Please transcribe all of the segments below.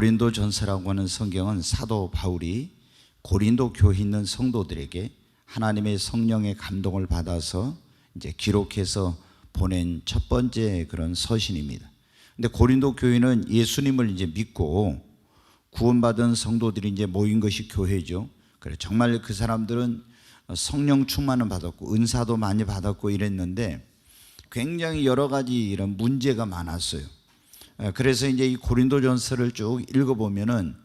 고린도전서라고 하는 성경은 사도 바울이 고린도 교회에 있는 성도들에게 하나님의 성령의 감동을 받아서 이제 기록해서 보낸 첫 번째 그런 서신입니다. 근데 고린도 교회는 예수님을 이제 믿고 구원받은 성도들이 이제 모인 것이 교회죠. 그래 정말 그 사람들은 성령 충만을 받았고 은사도 많이 받았고 이랬는데 굉장히 여러 가지 이런 문제가 많았어요. 그래서 이제 이 고린도전서를 쭉 읽어보면은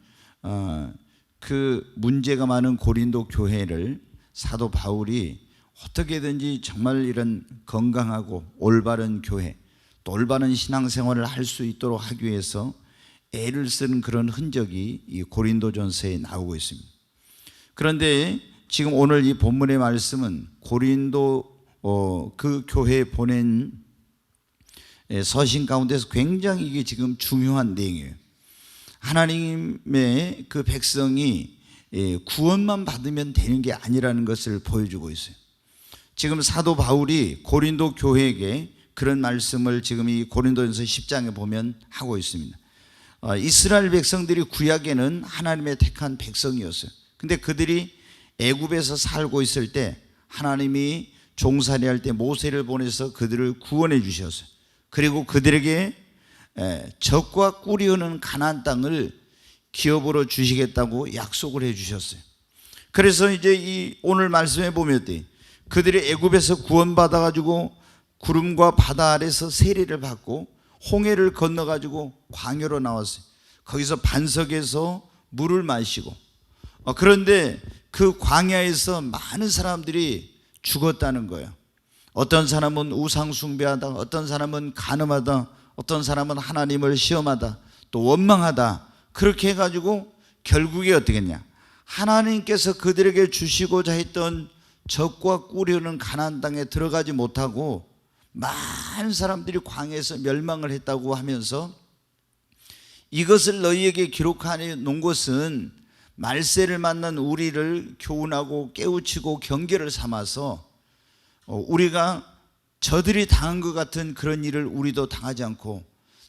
그 문제가 많은 고린도 교회를 사도 바울이 어떻게든지 정말 이런 건강하고 올바른 교회 또 올바른 신앙생활을 할 수 있도록 하기 위해서 애를 쓰는 그런 흔적이 이 고린도전서에 나오고 있습니다. 그런데 지금 오늘 이 본문의 말씀은 고린도 그 교회에 보낸 서신 가운데서 굉장히 이게 지금 중요한 내용이에요. 하나님의 그 백성이 구원만 받으면 되는 게 아니라는 것을 보여주고 있어요. 지금 사도 바울이 고린도 교회에게 그런 말씀을 지금 이 고린도전서 10장에 보면 하고 있습니다. 이스라엘 백성들이 구약에는 하나님의 택한 백성이었어요. 근데 그들이 애굽에서 살고 있을 때 하나님이 종살이 할 때 모세를 보내서 그들을 구원해 주셨어요. 그리고 그들에게 적과 꿀이 흐르는 가나안 땅을 기업으로 주시겠다고 약속을 해 주셨어요. 그래서 이제 이 오늘 말씀해 보면 그들이 애굽에서 구원받아 가지고 구름과 바다 아래서 세례를 받고 홍해를 건너 가지고 광야로 나왔어요. 거기서 반석에서 물을 마시고 그런데 그 광야에서 많은 사람들이 죽었다는 거예요. 어떤 사람은 우상 숭배하다, 어떤 사람은 간음하다, 어떤 사람은 하나님을 시험하다, 또 원망하다. 그렇게 해가지고 결국에 어떻게 했냐, 하나님께서 그들에게 주시고자 했던 적과 꿀이 흐르는 가나안 땅에 들어가지 못하고 많은 사람들이 광야에서 멸망을 했다고 하면서 이것을 너희에게 기록해 놓은 것은 말세를 만난 우리를 교훈하고 깨우치고 경계를 삼아서 우리가 저들이 당한 것 같은 그런 일을 우리도 당하지 않고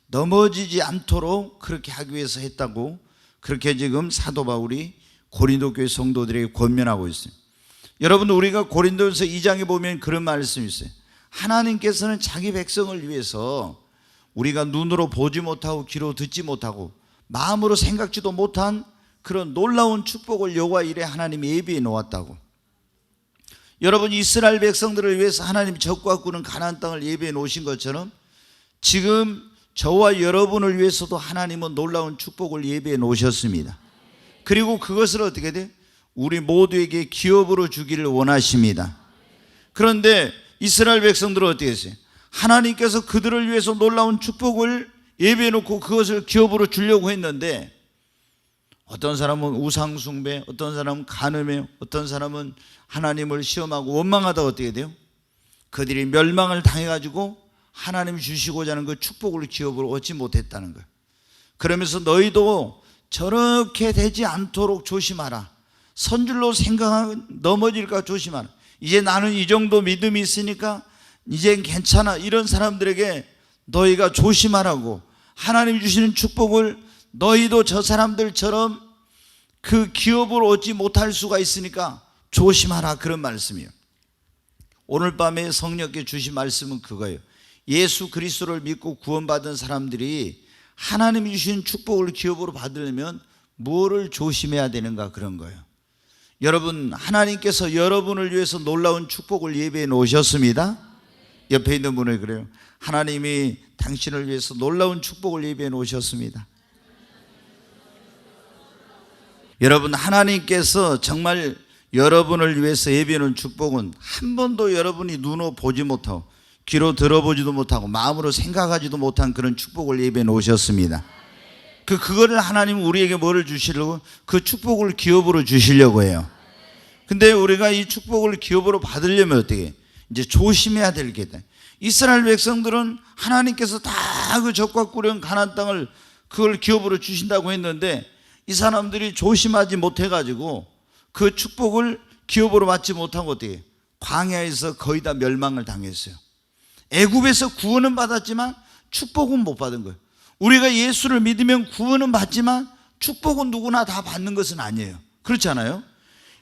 넘어지지 않도록 그렇게 하기 위해서 했다고, 그렇게 지금 사도 바울이 고린도 교회 성도들에게 권면하고 있어요. 여러분, 우리가 고린도전서 2장에 보면 그런 말씀이 있어요. 하나님께서는 자기 백성을 위해서 우리가 눈으로 보지 못하고 귀로 듣지 못하고 마음으로 생각지도 못한 그런 놀라운 축복을 여호와 이레 하나님이 예비해 놓았다고. 여러분, 이스라엘 백성들을 위해서 하나님 적과 꿀은 가나안 땅을 예비해 놓으신 것처럼 지금 저와 여러분을 위해서도 하나님은 놀라운 축복을 예비해 놓으셨습니다. 그리고 그것을 어떻게 돼? 우리 모두에게 기업으로 주기를 원하십니다. 그런데 이스라엘 백성들은 어떻게 했어요? 하나님께서 그들을 위해서 놀라운 축복을 예비해 놓고 그것을 기업으로 주려고 했는데 어떤 사람은 우상 숭배, 어떤 사람은 간음해, 어떤 사람은 하나님을 시험하고 원망하다 어떻게 돼요? 그들이 멸망을 당해가지고 하나님이 주시고자 하는 그 축복을 기업으로 얻지 못했다는 거예요. 그러면서 너희도 저렇게 되지 않도록 조심하라. 선줄로 생각하면 넘어질까 조심하라. 이제 나는 이 정도 믿음이 있으니까 이젠 괜찮아. 이런 사람들에게 너희가 조심하라고, 하나님이 주시는 축복을 너희도 저 사람들처럼 그 기업을 얻지 못할 수가 있으니까 조심하라, 그런 말씀이에요. 오늘 밤에 성령께 주신 말씀은 그거예요. 예수 그리스도를 믿고 구원받은 사람들이 하나님이 주신 축복을 기업으로 받으려면 뭐를 조심해야 되는가, 그런 거예요. 여러분, 하나님께서 여러분을 위해서 놀라운 축복을 예비해 놓으셨습니다. 옆에 있는 분을 그래요. 하나님이 당신을 위해서 놀라운 축복을 예비해 놓으셨습니다. 여러분, 하나님께서 정말 여러분을 위해서 예비해 놓은 축복은 한 번도 여러분이 눈으로 보지 못하고 귀로 들어보지도 못하고 마음으로 생각하지도 못한 그런 축복을 예비해 놓으셨습니다. 그거를 하나님은 우리에게 뭐를 주시려고? 그 축복을 기업으로 주시려고 해요. 근데 우리가 이 축복을 기업으로 받으려면 어떻게 해? 이제 조심해야 될 게 돼. 이스라엘 백성들은 하나님께서 다 그 적과 꿀은 가나안 땅을 그걸 기업으로 주신다고 했는데 이 사람들이 조심하지 못해가지고 그 축복을 기업으로 받지 못하고 어떻게 해? 광야에서 거의 다 멸망을 당했어요. 애굽에서 구원은 받았지만 축복은 못 받은 거예요. 우리가 예수를 믿으면 구원은 받지만 축복은 누구나 다 받는 것은 아니에요. 그렇지 않아요?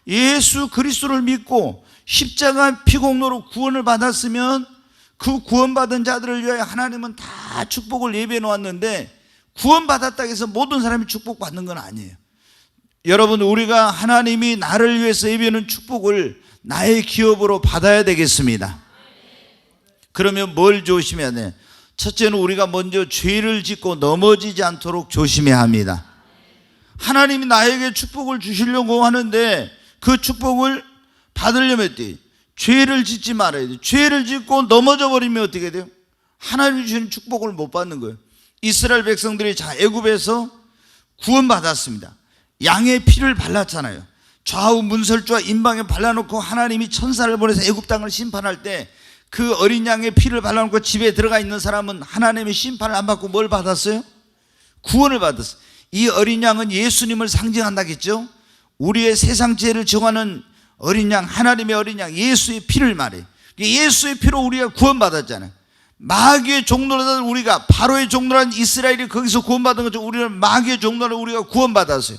예수 그리스도를 믿고 십자가 피공로로 구원을 받았으면 그 구원받은 자들을 위하여 하나님은 다 축복을 예비해 놓았는데, 구원받았다고 해서 모든 사람이 축복받는 건 아니에요. 여러분, 우리가 하나님이 나를 위해서 예비해 놓은 축복을 나의 기업으로 받아야 되겠습니다. 그러면 뭘 조심해야 돼? 첫째는 우리가 먼저 죄를 짓고 넘어지지 않도록 조심해야 합니다. 하나님이 나에게 축복을 주시려고 하는데 그 축복을 받으려면 어때요? 죄를 짓지 말아야 돼요. 죄를 짓고 넘어져 버리면 어떻게 돼요? 하나님이 주시는 축복을 못 받는 거예요. 이스라엘 백성들이 애굽에서 구원받았습니다. 양의 피를 발랐잖아요. 좌우 문설주와 임방에 발라놓고 하나님이 천사를 보내서 애굽 땅을 심판할 때 그 어린 양의 피를 발라놓고 집에 들어가 있는 사람은 하나님의 심판을 안 받고 뭘 받았어요? 구원을 받았어요. 이 어린 양은 예수님을 상징한다겠죠? 우리의 세상 죄를 정하는 어린 양, 하나님의 어린 양, 예수의 피를 말해요. 예수의 피로 우리가 구원받았잖아요. 마귀의 종노릇한 우리가, 바로의 종노릇한 이스라엘이 거기서 구원받은 것처럼 우리는 마귀의 종노릇한 우리가 구원받았어요.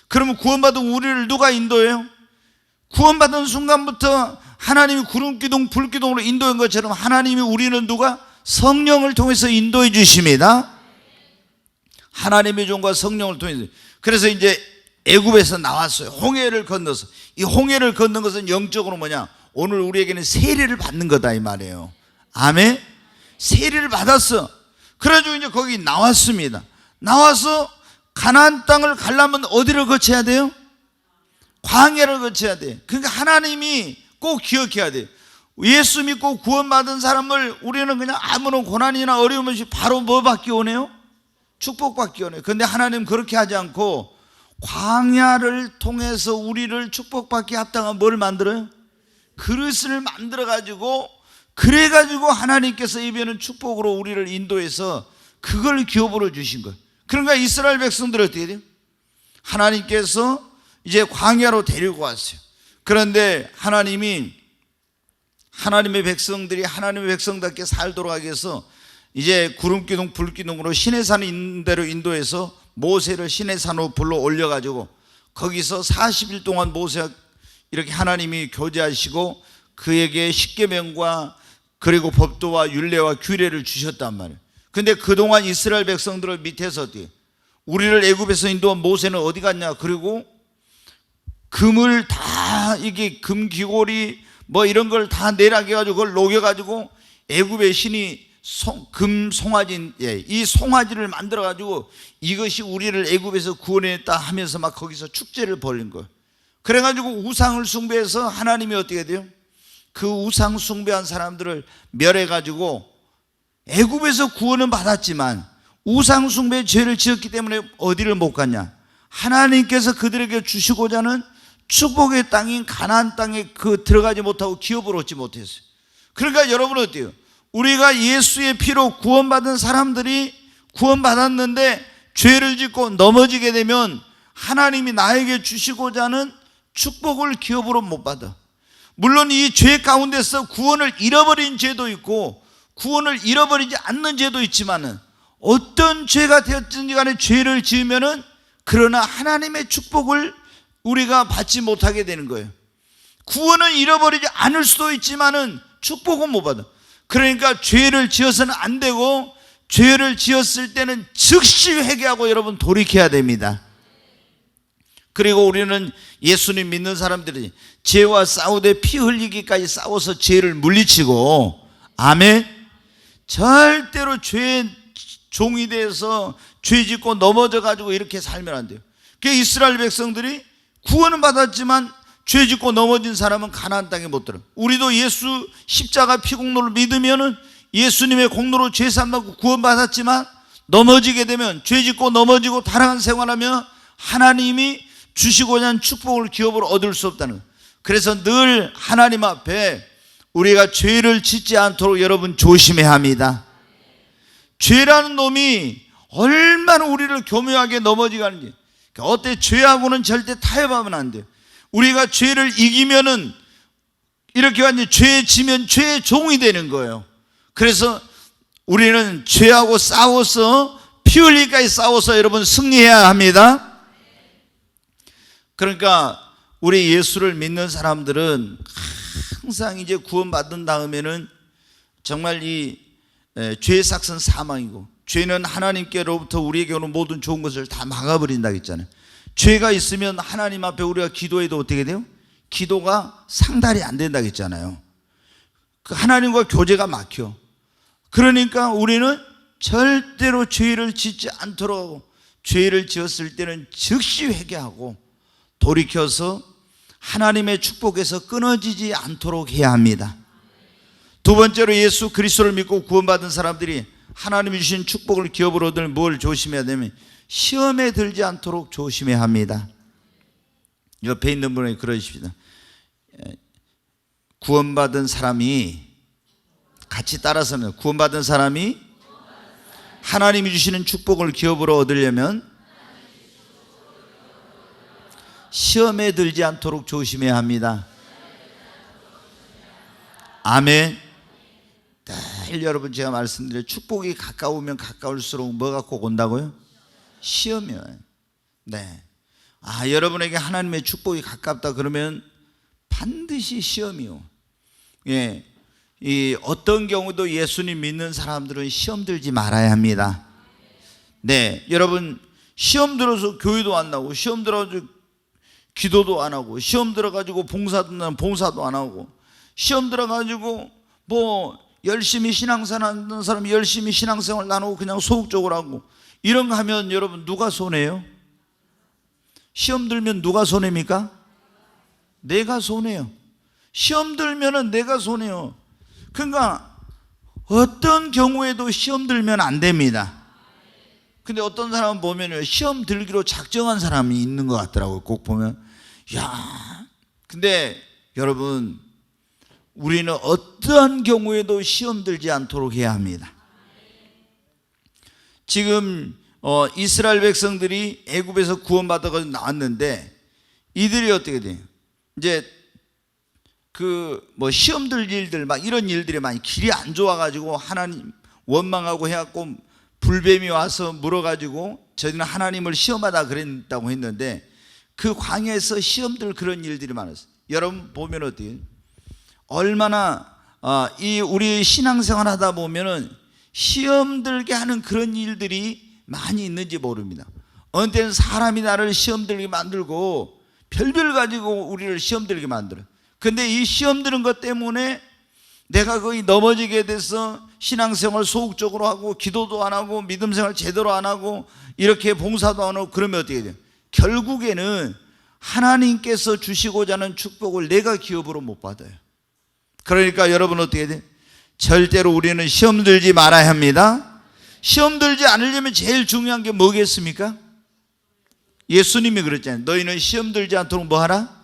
그러면 구원받은 우리를 누가 인도해요? 구원받은 순간부터 하나님이 구름기둥 불기둥으로 인도한 것처럼 하나님이 우리는 누가? 성령을 통해서 인도해 주십니다. 하나님의 종과 성령을 통해서. 그래서 이제 애굽에서 나왔어요. 홍해를 건너서. 이 홍해를 건넌 것은 영적으로 뭐냐? 오늘 우리에게는 세례를 받는 거다 이 말이에요. 아멘. 세례를 받았어. 그래가지고 이제 거기 나왔습니다. 나와서 가나안 땅을 가려면 어디를 거쳐야 돼요? 광야를 거쳐야 돼. 그러니까 하나님이 꼭 기억해야 돼. 예수 믿고 구원받은 사람을 우리는 그냥 아무런 고난이나 어려움 없이 바로 뭐 받기 원해요? 축복받기 원해요. 그런데 하나님 그렇게 하지 않고 광야를 통해서 우리를 축복받기 합당한 뭘 만들어요? 그릇을 만들어가지고, 그래가지고 하나님께서 예비하는 축복으로 우리를 인도해서 그걸 기업으로 주신 거예요. 그러니까 이스라엘 백성들이 어떻게 돼요? 하나님께서 이제 광야로 데리고 왔어요. 그런데 하나님이 하나님의 백성들이 하나님의 백성답게 살도록 하기 위해서 이제 구름기둥 불기둥으로 시내산 있는 대로 인도해서 모세를 시내산으로 불러 올려가지고 거기서 40일 동안 모세와 이렇게 하나님이 교제하시고 그에게 십계명과 그리고 법도와 율례와 규례를 주셨단 말이에요. 근데 그동안 이스라엘 백성들을 밑에서 어떻게, 우리를 애굽에서 인도한 모세는 어디 갔냐? 그리고 금을 다, 이게 금귀고리 뭐 이런 걸 다 내라게 해가지고 그걸 녹여가지고 애굽의 신이 금 송아지, 이 송아지를 만들어가지고 이것이 우리를 애굽에서 구원했다 하면서 막 거기서 축제를 벌린 거예요. 그래가지고 우상을 숭배해서 하나님이 어떻게 돼요? 그 우상 숭배한 사람들을 멸해가지고 애굽에서 구원은 받았지만 우상 숭배의 죄를 지었기 때문에 어디를 못 갔냐? 하나님께서 그들에게 주시고자 하는 축복의 땅인 가나안 땅에 들어가지 못하고 기업을 얻지 못했어요. 그러니까 여러분은 어때요? 우리가 예수의 피로 구원받은 사람들이 구원받았는데 죄를 짓고 넘어지게 되면 하나님이 나에게 주시고자 하는 축복을 기업으로 못 받아. 물론 이 죄 가운데서 구원을 잃어버린 죄도 있고 구원을 잃어버리지 않는 죄도 있지만은 어떤 죄가 되었든지 간에 죄를 지으면은 그러나 하나님의 축복을 우리가 받지 못하게 되는 거예요. 구원은 잃어버리지 않을 수도 있지만은 축복은 못 받아. 그러니까 죄를 지어서는 안 되고 죄를 지었을 때는 즉시 회개하고 여러분 돌이켜야 됩니다. 그리고 우리는 예수님 믿는 사람들이 죄와 싸우되 피 흘리기까지 싸워서 죄를 물리치고, 아멘, 절대로 죄의 종이 돼서 죄 짓고 넘어져 가지고 이렇게 살면 안 돼요. 그 이스라엘 백성들이 구원은 받았지만 죄 짓고 넘어진 사람은 가나안 땅에 못 들어. 우리도 예수 십자가 피공로를 믿으면은 예수님의 공로로 죄 사함받고 구원받았지만 넘어지게 되면 죄 짓고 넘어지고 타락한 생활하며 하나님이 주시고자 하는 축복을 기업으로 얻을 수 없다는 거예요. 그래서 늘 하나님 앞에 우리가 죄를 짓지 않도록 여러분 조심해야 합니다. 죄라는 놈이 얼마나 우리를 교묘하게 넘어지게 하는지. 어때? 죄하고는 절대 타협하면 안 돼요. 우리가 죄를 이기면은 이렇게 완전히 죄 지면 죄의 종이 되는 거예요. 그래서 우리는 죄하고 싸워서 피 흘리기까지 싸워서 여러분 승리해야 합니다. 그러니까 우리 예수를 믿는 사람들은 항상 이제 구원받은 다음에는 정말 이 죄의 삭은 사망이고, 죄는 하나님께로부터 우리에게 오는 모든 좋은 것을 다 막아버린다고 했잖아요. 죄가 있으면 하나님 앞에 우리가 기도해도 어떻게 돼요? 기도가 상달이 안 된다고 했잖아요. 그 하나님과 교제가 막혀. 그러니까 우리는 절대로 죄를 짓지 않도록, 죄를 지었을 때는 즉시 회개하고 돌이켜서 하나님의 축복에서 끊어지지 않도록 해야 합니다. 두 번째로, 예수 그리스도를 믿고 구원받은 사람들이 하나님이 주신 축복을 기업으로 얻을 뭘 조심해야 되면 시험에 들지 않도록 조심해야 합니다. 옆에 있는 분에게 그러십시다. 구원받은 사람이, 같이 따라서는, 구원받은 사람이 하나님이 주시는 축복을 기업으로 얻으려면 시험에 들지 않도록 조심해야 합니다. 아멘. 늘 여러분 제가 말씀드려, 축복이 가까우면 가까울수록 뭐가 꼭 온다고요? 시험이요. 네. 여러분에게 하나님의 축복이 가깝다 그러면 반드시 시험이요. 예. 이 어떤 경우도 예수님 믿는 사람들은 시험 들지 말아야 합니다. 네. 여러분, 시험 들어서 교회도 안 나오고, 시험 들어가지고 기도도 안 하고, 시험 들어가지고 봉사도 안 하고, 시험 들어가지고 뭐 열심히 신앙생활 하는 사람이 열심히 신앙생활 나누고 그냥 소극적으로 하고, 이런 거 하면 여러분 누가 손해요? 시험 들면 누가 손해입니까? 내가 손해요. 시험 들면은 내가 손해요. 그러니까 어떤 경우에도 시험 들면 안 됩니다. 근데 어떤 사람은 보면요, 시험 들기로 작정한 사람이 있는 것 같더라고요. 꼭 보면. 근데 여러분, 우리는 어떠한 경우에도 시험 들지 않도록 해야 합니다. 지금 이스라엘 백성들이 애굽에서 구원받아서 나왔는데, 이들이 어떻게 돼요? 이제 시험 들 일들, 막 이런 일들이 많이, 길이 안 좋아가지고 하나님 원망하고 해갖고 불뱀이 와서 물어가지고 저희는 하나님을 시험하다 그랬다고 했는데, 그 광야에서 시험들 그런 일들이 많았어요. 여러분 보면 어때요? 얼마나 우리 신앙생활 하다 보면은 시험 들게 하는 그런 일들이 많이 있는지 모릅니다. 어느 때는 사람이 나를 시험 들게 만들고 별별 가지고 우리를 시험 들게 만들어요. 근데 이 시험 드는 것 때문에 내가 거의 넘어지게 돼서 신앙생활 소극적으로 하고, 기도도 안 하고, 믿음생활 제대로 안 하고, 이렇게 봉사도 안 하고, 그러면 어떻게 돼요? 결국에는 하나님께서 주시고자 하는 축복을 내가 기업으로 못 받아요. 그러니까 여러분 어떻게 돼요? 절대로 우리는 시험 들지 말아야 합니다. 시험 들지 않으려면 제일 중요한 게 뭐겠습니까? 예수님이 그랬잖아요. 너희는 시험 들지 않도록 뭐 하라?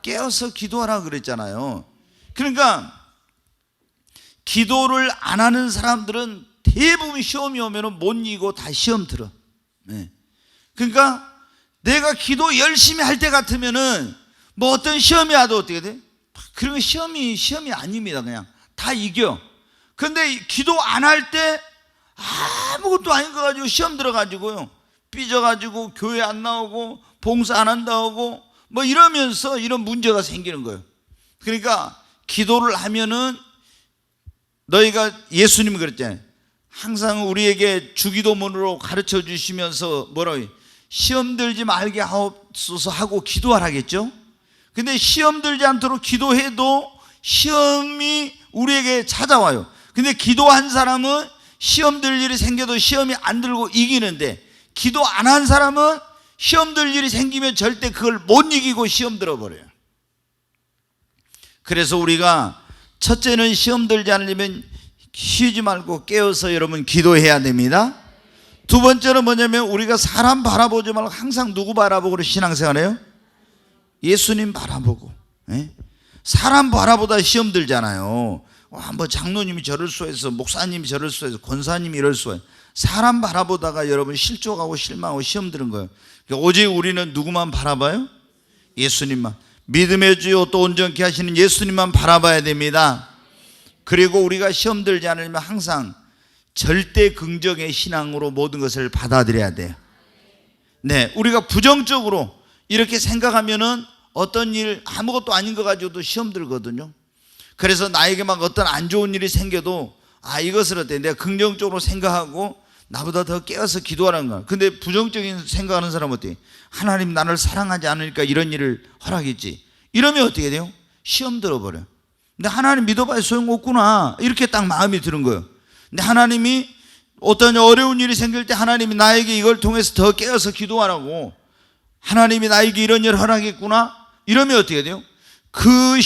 깨어서 기도하라 그랬잖아요. 그러니까 기도를 안 하는 사람들은 대부분 시험이 오면 못 이기고 다 시험 들어. 네. 그러니까 내가 기도 열심히 할 때 같으면은 뭐 어떤 시험이 와도 어떻게 돼? 그러면 시험이 아닙니다. 그냥 다 이겨. 근데 기도 안 할 때 아무것도 아닌 거 가지고 시험 들어가지고요, 삐져가지고 교회 안 나오고 봉사 안 한다고 뭐 이러면서 이런 문제가 생기는 거예요. 그러니까 기도를 하면은, 너희가, 예수님이 그랬잖아요. 항상 우리에게 주기도문으로 가르쳐 주시면서 뭐라고 해요? 시험 들지 말게 하옵소서 하고 기도하라겠죠. 근데 시험 들지 않도록 기도해도 시험이 우리에게 찾아와요. 근데 기도한 사람은 시험 들 일이 생겨도 시험이 안 들고 이기는데, 기도 안 한 사람은 시험 들 일이 생기면 절대 그걸 못 이기고 시험 들어버려요. 그래서 우리가 첫째는 시험 들지 않으려면 쉬지 말고 깨어서 여러분 기도해야 됩니다. 두 번째는 뭐냐면, 우리가 사람 바라보지 말고 항상 누구 바라보고 신앙생활해요? 예수님 바라보고. 사람 바라보다 시험 들잖아요. 뭐 장로님이 저럴 수해서, 목사님이 저럴 수해서, 권사님이 이럴 수해. 사람 바라보다가 여러분 실족하고 실망하고 시험 드는 거예요. 오직 우리는 누구만 바라봐요? 예수님만. 믿음의 주요 또 온전케 하시는 예수님만 바라봐야 됩니다. 그리고 우리가 시험 들지 않으면 항상 절대 긍정의 신앙으로 모든 것을 받아들여야 돼요. 네, 우리가 부정적으로 이렇게 생각하면은 어떤 일 아무것도 아닌 거 가지고도 시험 들거든요. 그래서 나에게 막 어떤 안 좋은 일이 생겨도 이것을 어때 내가 긍정적으로 생각하고 나보다 더 깨어서 기도하는 거야. 근데 부정적인 생각하는 사람은 어때? 하나님 나를 사랑하지 않으니까 이런 일을 허락했지. 이러면 어떻게 돼요? 시험 들어버려. 근데 하나님 믿어봐야 소용없구나 이렇게 딱 마음이 드는 거예요. 근데 하나님이 어떤 어려운 일이 생길 때 하나님이 나에게 이걸 통해서 더 깨어서 기도하라고, 하나님이 나에게 이런 일을 허락했구나 이러면 어떻게 돼요? 그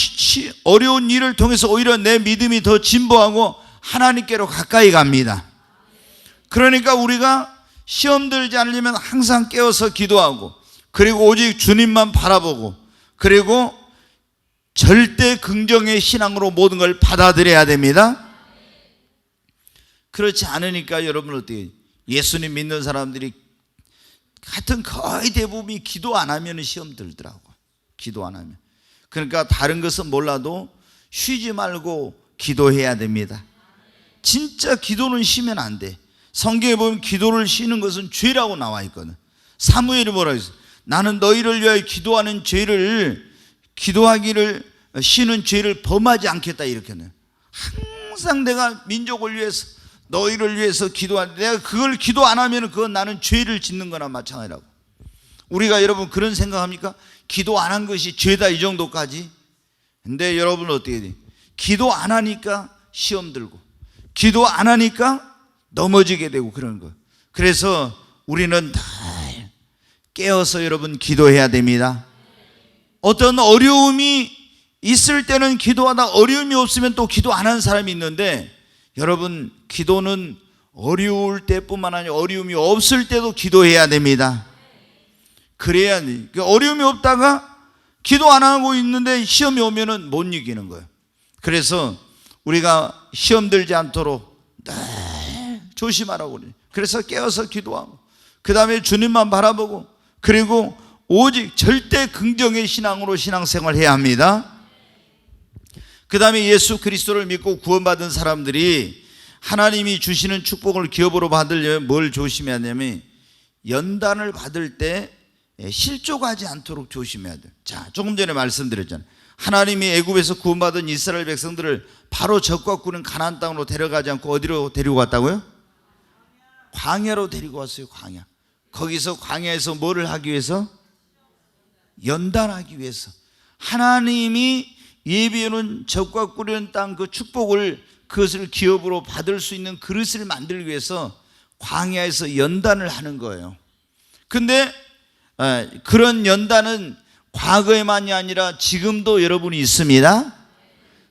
어려운 일을 통해서 오히려 내 믿음이 더 진보하고 하나님께로 가까이 갑니다. 그러니까 우리가 시험 들지 않으려면 항상 깨어서 기도하고, 그리고 오직 주님만 바라보고, 그리고 절대 긍정의 신앙으로 모든 걸 받아들여야 됩니다. 그렇지 않으니까 여러분 어떻게, 예수님 믿는 사람들이 하여튼 거의 대부분이 기도 안 하면 시험 들더라고. 기도 안 하면. 그러니까 다른 것은 몰라도 쉬지 말고 기도해야 됩니다. 진짜 기도는 쉬면 안 돼. 성경에 보면 기도를 쉬는 것은 죄라고 나와 있거든. 사무엘이 뭐라고 했어? 나는 너희를 위하여 기도하는 죄를, 기도하기를 쉬는 죄를 범하지 않겠다 이렇게 해. 항상 내가 민족을 위해서 너희를 위해서 기도하는데 내가 그걸 기도 안 하면 그건 나는 죄를 짓는 거나 마찬가지라고. 우리가 여러분 그런 생각합니까? 기도 안 한 것이 죄다 이 정도까지? 근데 여러분 어떻게 돼? 기도 안 하니까 시험 들고, 기도 안 하니까 넘어지게 되고 그런 거예요. 그래서 우리는 다 깨어서 여러분 기도해야 됩니다. 어떤 어려움이 있을 때는 기도하다 어려움이 없으면 또 기도 안 하는 사람이 있는데, 여러분 기도는 어려울 때뿐만 아니라 어려움이 없을 때도 기도해야 됩니다. 그래야 돼. 어려움이 없다가 기도 안 하고 있는데 시험이 오면은 못 이기는 거예요. 그래서 우리가 시험 들지 않도록 조심하라고 그래요. 그래서 깨어서 기도하고, 그 다음에 주님만 바라보고, 그리고 오직 절대 긍정의 신앙으로 신앙생활을 해야 합니다. 그 다음에 예수 그리스도를 믿고 구원받은 사람들이 하나님이 주시는 축복을 기업으로 받으려면 뭘 조심해야 하냐면, 연단을 받을 때 실족하지 않도록 조심해야 돼요. 자, 조금 전에 말씀드렸잖아요. 하나님이 애굽에서 구원받은 이스라엘 백성들을 바로 적과 꾸는 가나안 땅으로 데려가지 않고 어디로 데리고 갔다고요? 광야로 데리고 왔어요. 광야. 거기서 광야에서 뭐를 하기 위해서? 연단하기 위해서. 하나님이 예비해놓은 적과 꾸리는 땅 그 축복을, 그것을 기업으로 받을 수 있는 그릇을 만들기 위해서 광야에서 연단을 하는 거예요. 근데 그런 연단은 과거에만이 아니라 지금도 여러분이 있습니다.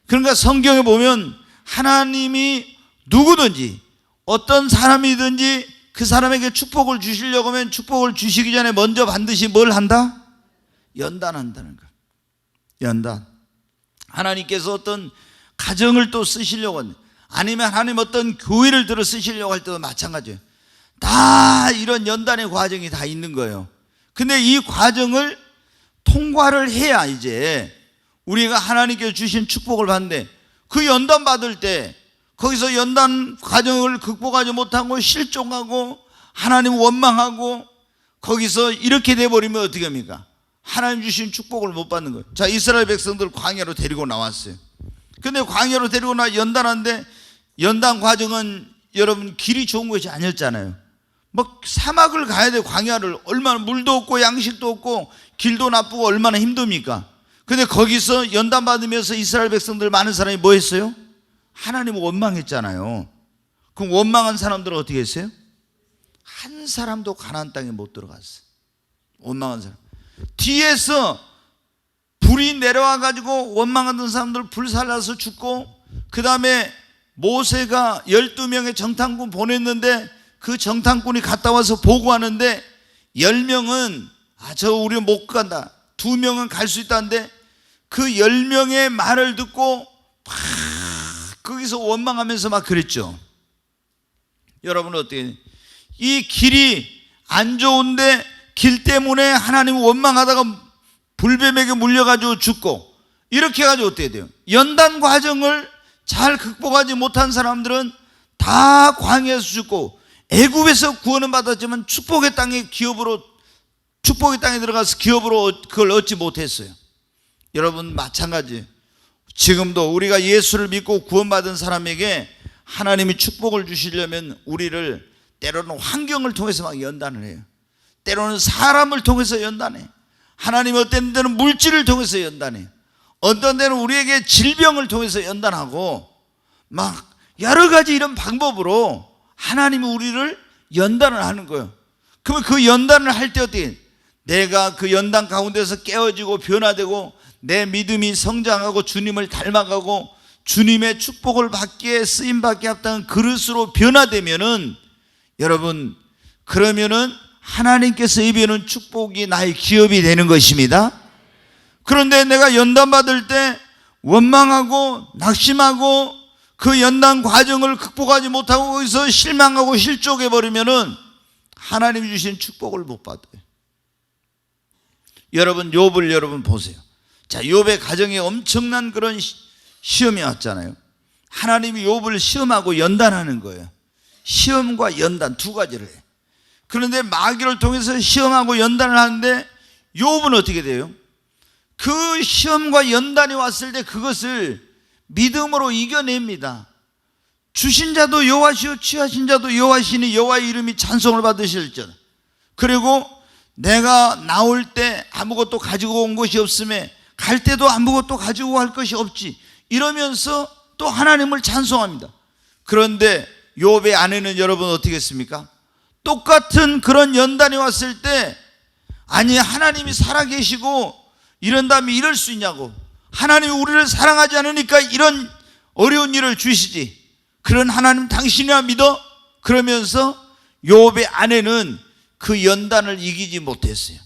그러니까 성경에 보면 하나님이 누구든지 어떤 사람이든지 그 사람에게 축복을 주시려고 하면 축복을 주시기 전에 먼저 반드시 뭘 한다? 연단한다는 거예요. 연단. 하나님께서 어떤 가정을 또 쓰시려고 하는, 아니면 하나님 어떤 교회를 들어 쓰시려고 할 때도 마찬가지예요. 다 이런 연단의 과정이 다 있는 거예요. 근데 이 과정을 통과를 해야 이제 우리가 하나님께 주신 축복을 받는데, 그 연단 받을 때 거기서 연단 과정을 극복하지 못하고 실종하고 하나님 원망하고 거기서 이렇게 돼버리면 어떻게 합니까? 하나님 주신 축복을 못 받는 거예요. 자, 이스라엘 백성들 광야로 데리고 나왔어요. 근데 광야로 데리고 연단하는데, 연단 과정은 여러분 길이 좋은 것이 아니었잖아요. 막 사막을 가야 돼. 광야를 얼마나 물도 없고 양식도 없고 길도 나쁘고 얼마나 힘듭니까? 근데 거기서 연단 받으면서 이스라엘 백성들 많은 사람이 뭐 했어요? 하나님을 원망했잖아요. 그럼 원망한 사람들은 어떻게 했어요? 한 사람도 가나안 땅에 못 들어갔어요. 원망한 사람. 뒤에서 불이 내려와 가지고 원망하던 사람들 불살라서 죽고, 그 다음에 모세가 12명의 정탐꾼 보냈는데 그 정탐꾼이 갔다 와서 보고하는데 10명은 저 우리 못 간다, 2명은 갈 수 있다는데 그 10명의 말을 듣고 막 거기서 원망하면서 막 그랬죠. 여러분은 어떻게, 이 길이 안 좋은데 길 때문에 하나님 원망하다가 불뱀에게 물려가지고 죽고, 이렇게 해가지고 어떻게 돼요? 연단 과정을 잘 극복하지 못한 사람들은 다 광야에서 죽고, 애굽에서 구원은 받았지만 축복의 땅의 기업으로 축복의 땅에 들어가서 기업으로 그걸 얻지 못했어요. 여러분 마찬가지, 지금도 우리가 예수를 믿고 구원받은 사람에게 하나님이 축복을 주시려면 우리를 때로는 환경을 통해서 막 연단을 해요. 때로는 사람을 통해서 연단해. 하나님 어떤 데는 물질을 통해서 연단해. 어떤 데는 우리에게 질병을 통해서 연단하고 막 여러 가지 이런 방법으로 하나님이 우리를 연단을 하는 거예요. 그러면 그 연단을 할 때 어떻게, 내가 그 연단 가운데서 깨어지고 변화되고 내 믿음이 성장하고 주님을 닮아가고 주님의 축복을 받기에 쓰임받게 합당한 그릇으로 변화되면은, 여러분, 그러면은 하나님께서 입히는 축복이 나의 기업이 되는 것입니다. 그런데 내가 연단받을 때 원망하고 낙심하고 그 연단 과정을 극복하지 못하고 거기서 실망하고 실족해 버리면은 하나님이 주신 축복을 못 받아요. 여러분, 욥을 여러분 보세요. 자, 욥의 가정에 엄청난 그런 시험이 왔잖아요. 하나님이 욥을 시험하고 연단하는 거예요. 시험과 연단 두 가지를 해요. 그런데 마귀를 통해서 시험하고 연단을 하는데 욥은 어떻게 돼요? 그 시험과 연단이 왔을 때 그것을 믿음으로 이겨냅니다. 주신 자도 여호와시요 취하신 자도 여호와시니 여호와의 이름이 찬송을 받으실지어다. 그리고 내가 나올 때 아무것도 가지고 온 것이 없음에 갈 때도 아무것도 가지고 갈 것이 없지, 이러면서 또 하나님을 찬송합니다. 그런데 욥의 아내는 여러분 어떻게 했습니까? 똑같은 그런 연단이 왔을 때, 아니 하나님이 살아계시고 이런다면 이럴 수 있냐고, 하나님이 우리를 사랑하지 않으니까 이런 어려운 일을 주시지, 그런 하나님 당신이나 믿어? 그러면서 욥의 아내는 그 연단을 이기지 못했어요.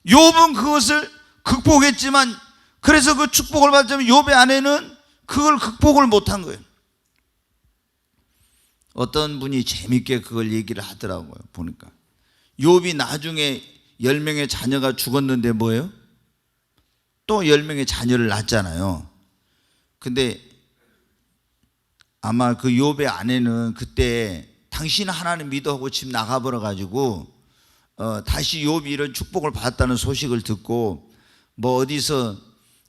욥은 그것을 극복했지만, 그래서 그 축복을 받자면 욥의 아내는 그걸 극복을 못한 거예요. 어떤 분이 재밌게 그걸 얘기를 하더라고요. 보니까 욥이 나중에 10명의 자녀가 죽었는데 뭐예요? 또 10명의 자녀를 낳았잖아요. 근데 아마 그 욥의 아내는 그때 당신 하나님 믿어 하고 집 나가버려 가지고 다시 욥이 이런 축복을 받았다는 소식을 듣고 뭐 어디서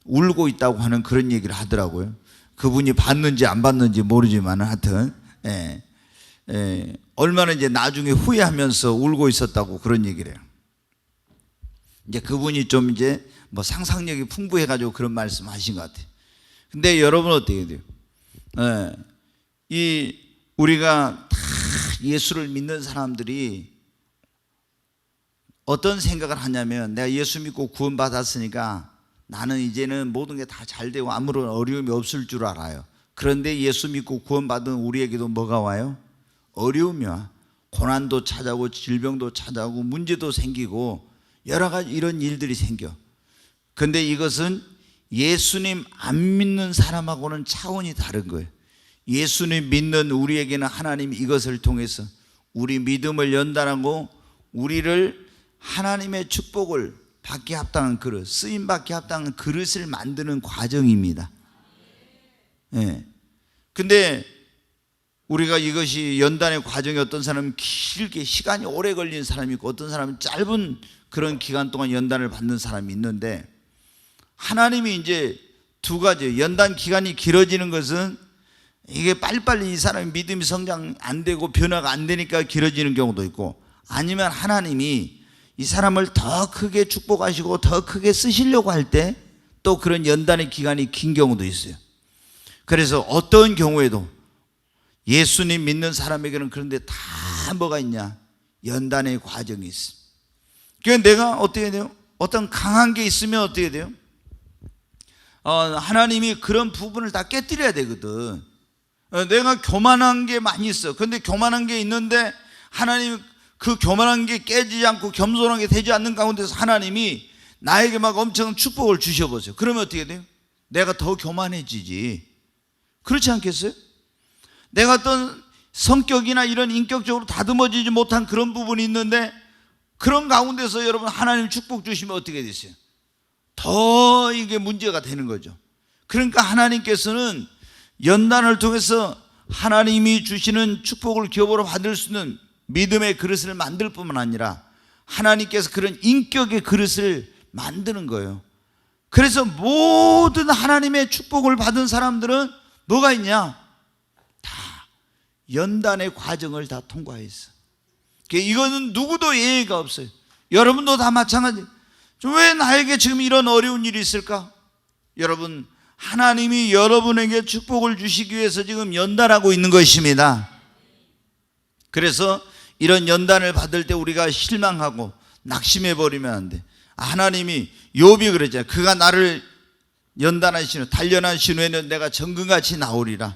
울고 있다고 하는 그런 얘기를 하더라고요. 그분이 받는지 안 받는지 모르지만 하여튼 얼마나 이제 나중에 후회하면서 울고 있었다고 그런 얘기를 해요. 이제 그분이 좀 이제 뭐 상상력이 풍부해가지고 그런 말씀 하신 것 같아요. 근데 여러분 어떻게 돼요? 이 우리가 다 예수를 믿는 사람들이 어떤 생각을 하냐면, 내가 예수 믿고 구원받았으니까 나는 이제는 모든 게 다 잘 되고 아무런 어려움이 없을 줄 알아요. 그런데 예수 믿고 구원받은 우리에게도 뭐가 와요? 어려움이 와. 고난도 찾아오고 질병도 찾아오고 문제도 생기고 여러 가지 이런 일들이 생겨. 근데 이것은 예수님 안 믿는 사람하고는 차원이 다른 거예요. 예수님 믿는 우리에게는 하나님이 이것을 통해서 우리 믿음을 연단하고 우리를 하나님의 축복을 받기 합당한 그릇, 쓰임받기 합당한 그릇을 만드는 과정입니다. 근데 우리가 이것이 연단의 과정이, 어떤 사람은 길게 시간이 오래 걸리는 사람이 있고 어떤 사람은 짧은 그런 기간 동안 연단을 받는 사람이 있는데, 하나님이 이제 두 가지, 연단 기간이 길어지는 것은 이게 빨리빨리 이 사람이 믿음이 성장 안 되고 변화가 안 되니까 길어지는 경우도 있고, 아니면 하나님이 이 사람을 더 크게 축복하시고 더 크게 쓰시려고 할 때 또 그런 연단의 기간이 긴 경우도 있어요. 그래서 어떤 경우에도 예수님 믿는 사람에게는 그런데 다 뭐가 있냐? 연단의 과정이 있어. 그러니까 내가 어떻게 돼요? 어떤 강한 게 있으면 어떻게 돼요? 하나님이 그런 부분을 다 깨뜨려야 되거든. 내가 교만한 게 많이 있어. 근데 교만한 게 있는데 하나님이 그 교만한 게 깨지지 않고 겸손한 게 되지 않는 가운데서 하나님이 나에게 막 엄청난 축복을 주셔보세요. 그러면 어떻게 돼요? 내가 더 교만해지지. 그렇지 않겠어요? 내가 어떤 성격이나 이런 인격적으로 다듬어지지 못한 그런 부분이 있는데, 그런 가운데서 여러분 하나님 축복 주시면 어떻게 되세요? 더 이게 문제가 되는 거죠. 그러니까 하나님께서는 연단을 통해서 하나님이 주시는 축복을 기업으로 받을 수 있는 믿음의 그릇을 만들 뿐만 아니라 하나님께서 그런 인격의 그릇을 만드는 거예요. 그래서 모든 하나님의 축복을 받은 사람들은 뭐가 있냐? 다 연단의 과정을 다 통과했어. 이거는 누구도 예외가 없어요. 여러분도 다 마찬가지. 왜 나에게 지금 이런 어려운 일이 있을까? 여러분, 하나님이 여러분에게 축복을 주시기 위해서 지금 연단하고 있는 것입니다. 그래서 이런 연단을 받을 때 우리가 실망하고 낙심해 버리면 안 돼. 하나님이 욥이 그랬잖아요. 그가 나를 연단하시는 단련하신 후에는 내가 정금같이 나오리라.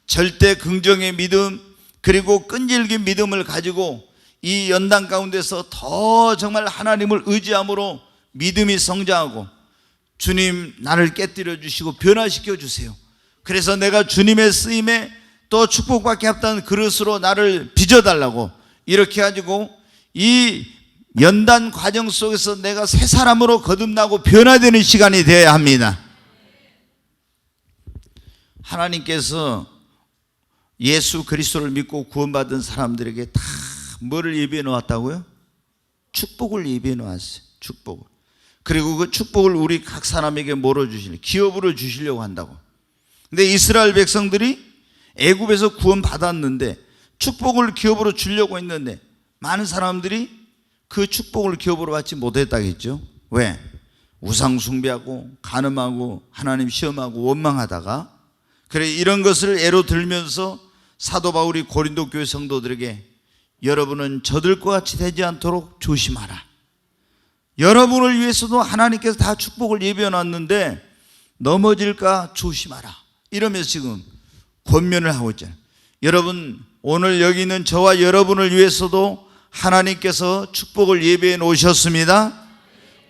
절대 긍정의 믿음 그리고 끈질긴 믿음을 가지고 이 연단 가운데서 더 정말 하나님을 의지함으로 믿음이 성장하고 주님 나를 깨뜨려 주시고 변화시켜 주세요. 그래서 내가 주님의 쓰임에 또 축복받게 합다는 그릇으로 나를 빚어달라고 이렇게 가지고 이 연단 과정 속에서 내가 새 사람으로 거듭나고 변화되는 시간이 되어야 합니다. 하나님께서 예수 그리스도를 믿고 구원받은 사람들에게 다 뭐를 예비해 놓았다고요? 축복을 예비해 놓았어요. 축복을. 그리고 그 축복을 우리 각 사람에게 뭐로 주시려고? 기업으로 주시려고 한다고. 근데 이스라엘 백성들이 애굽에서 구원받았는데 축복을 기업으로 주려고 했는데 많은 사람들이 그 축복을 기업으로 받지 못했다겠죠. 왜? 우상 숭배하고 간음하고 하나님 시험하고 원망하다가 그래 이런 것을 애로 들면서 사도 바울이 고린도 교회 성도들에게 여러분은 저들과 같이 되지 않도록 조심하라. 여러분을 위해서도 하나님께서 다 축복을 예비해 놨는데 넘어질까 조심하라. 이러면서 지금 권면을 하고 있잖아요. 여러분 오늘 여기 있는 저와 여러분을 위해서도 하나님께서 축복을 예비해 놓으셨습니다.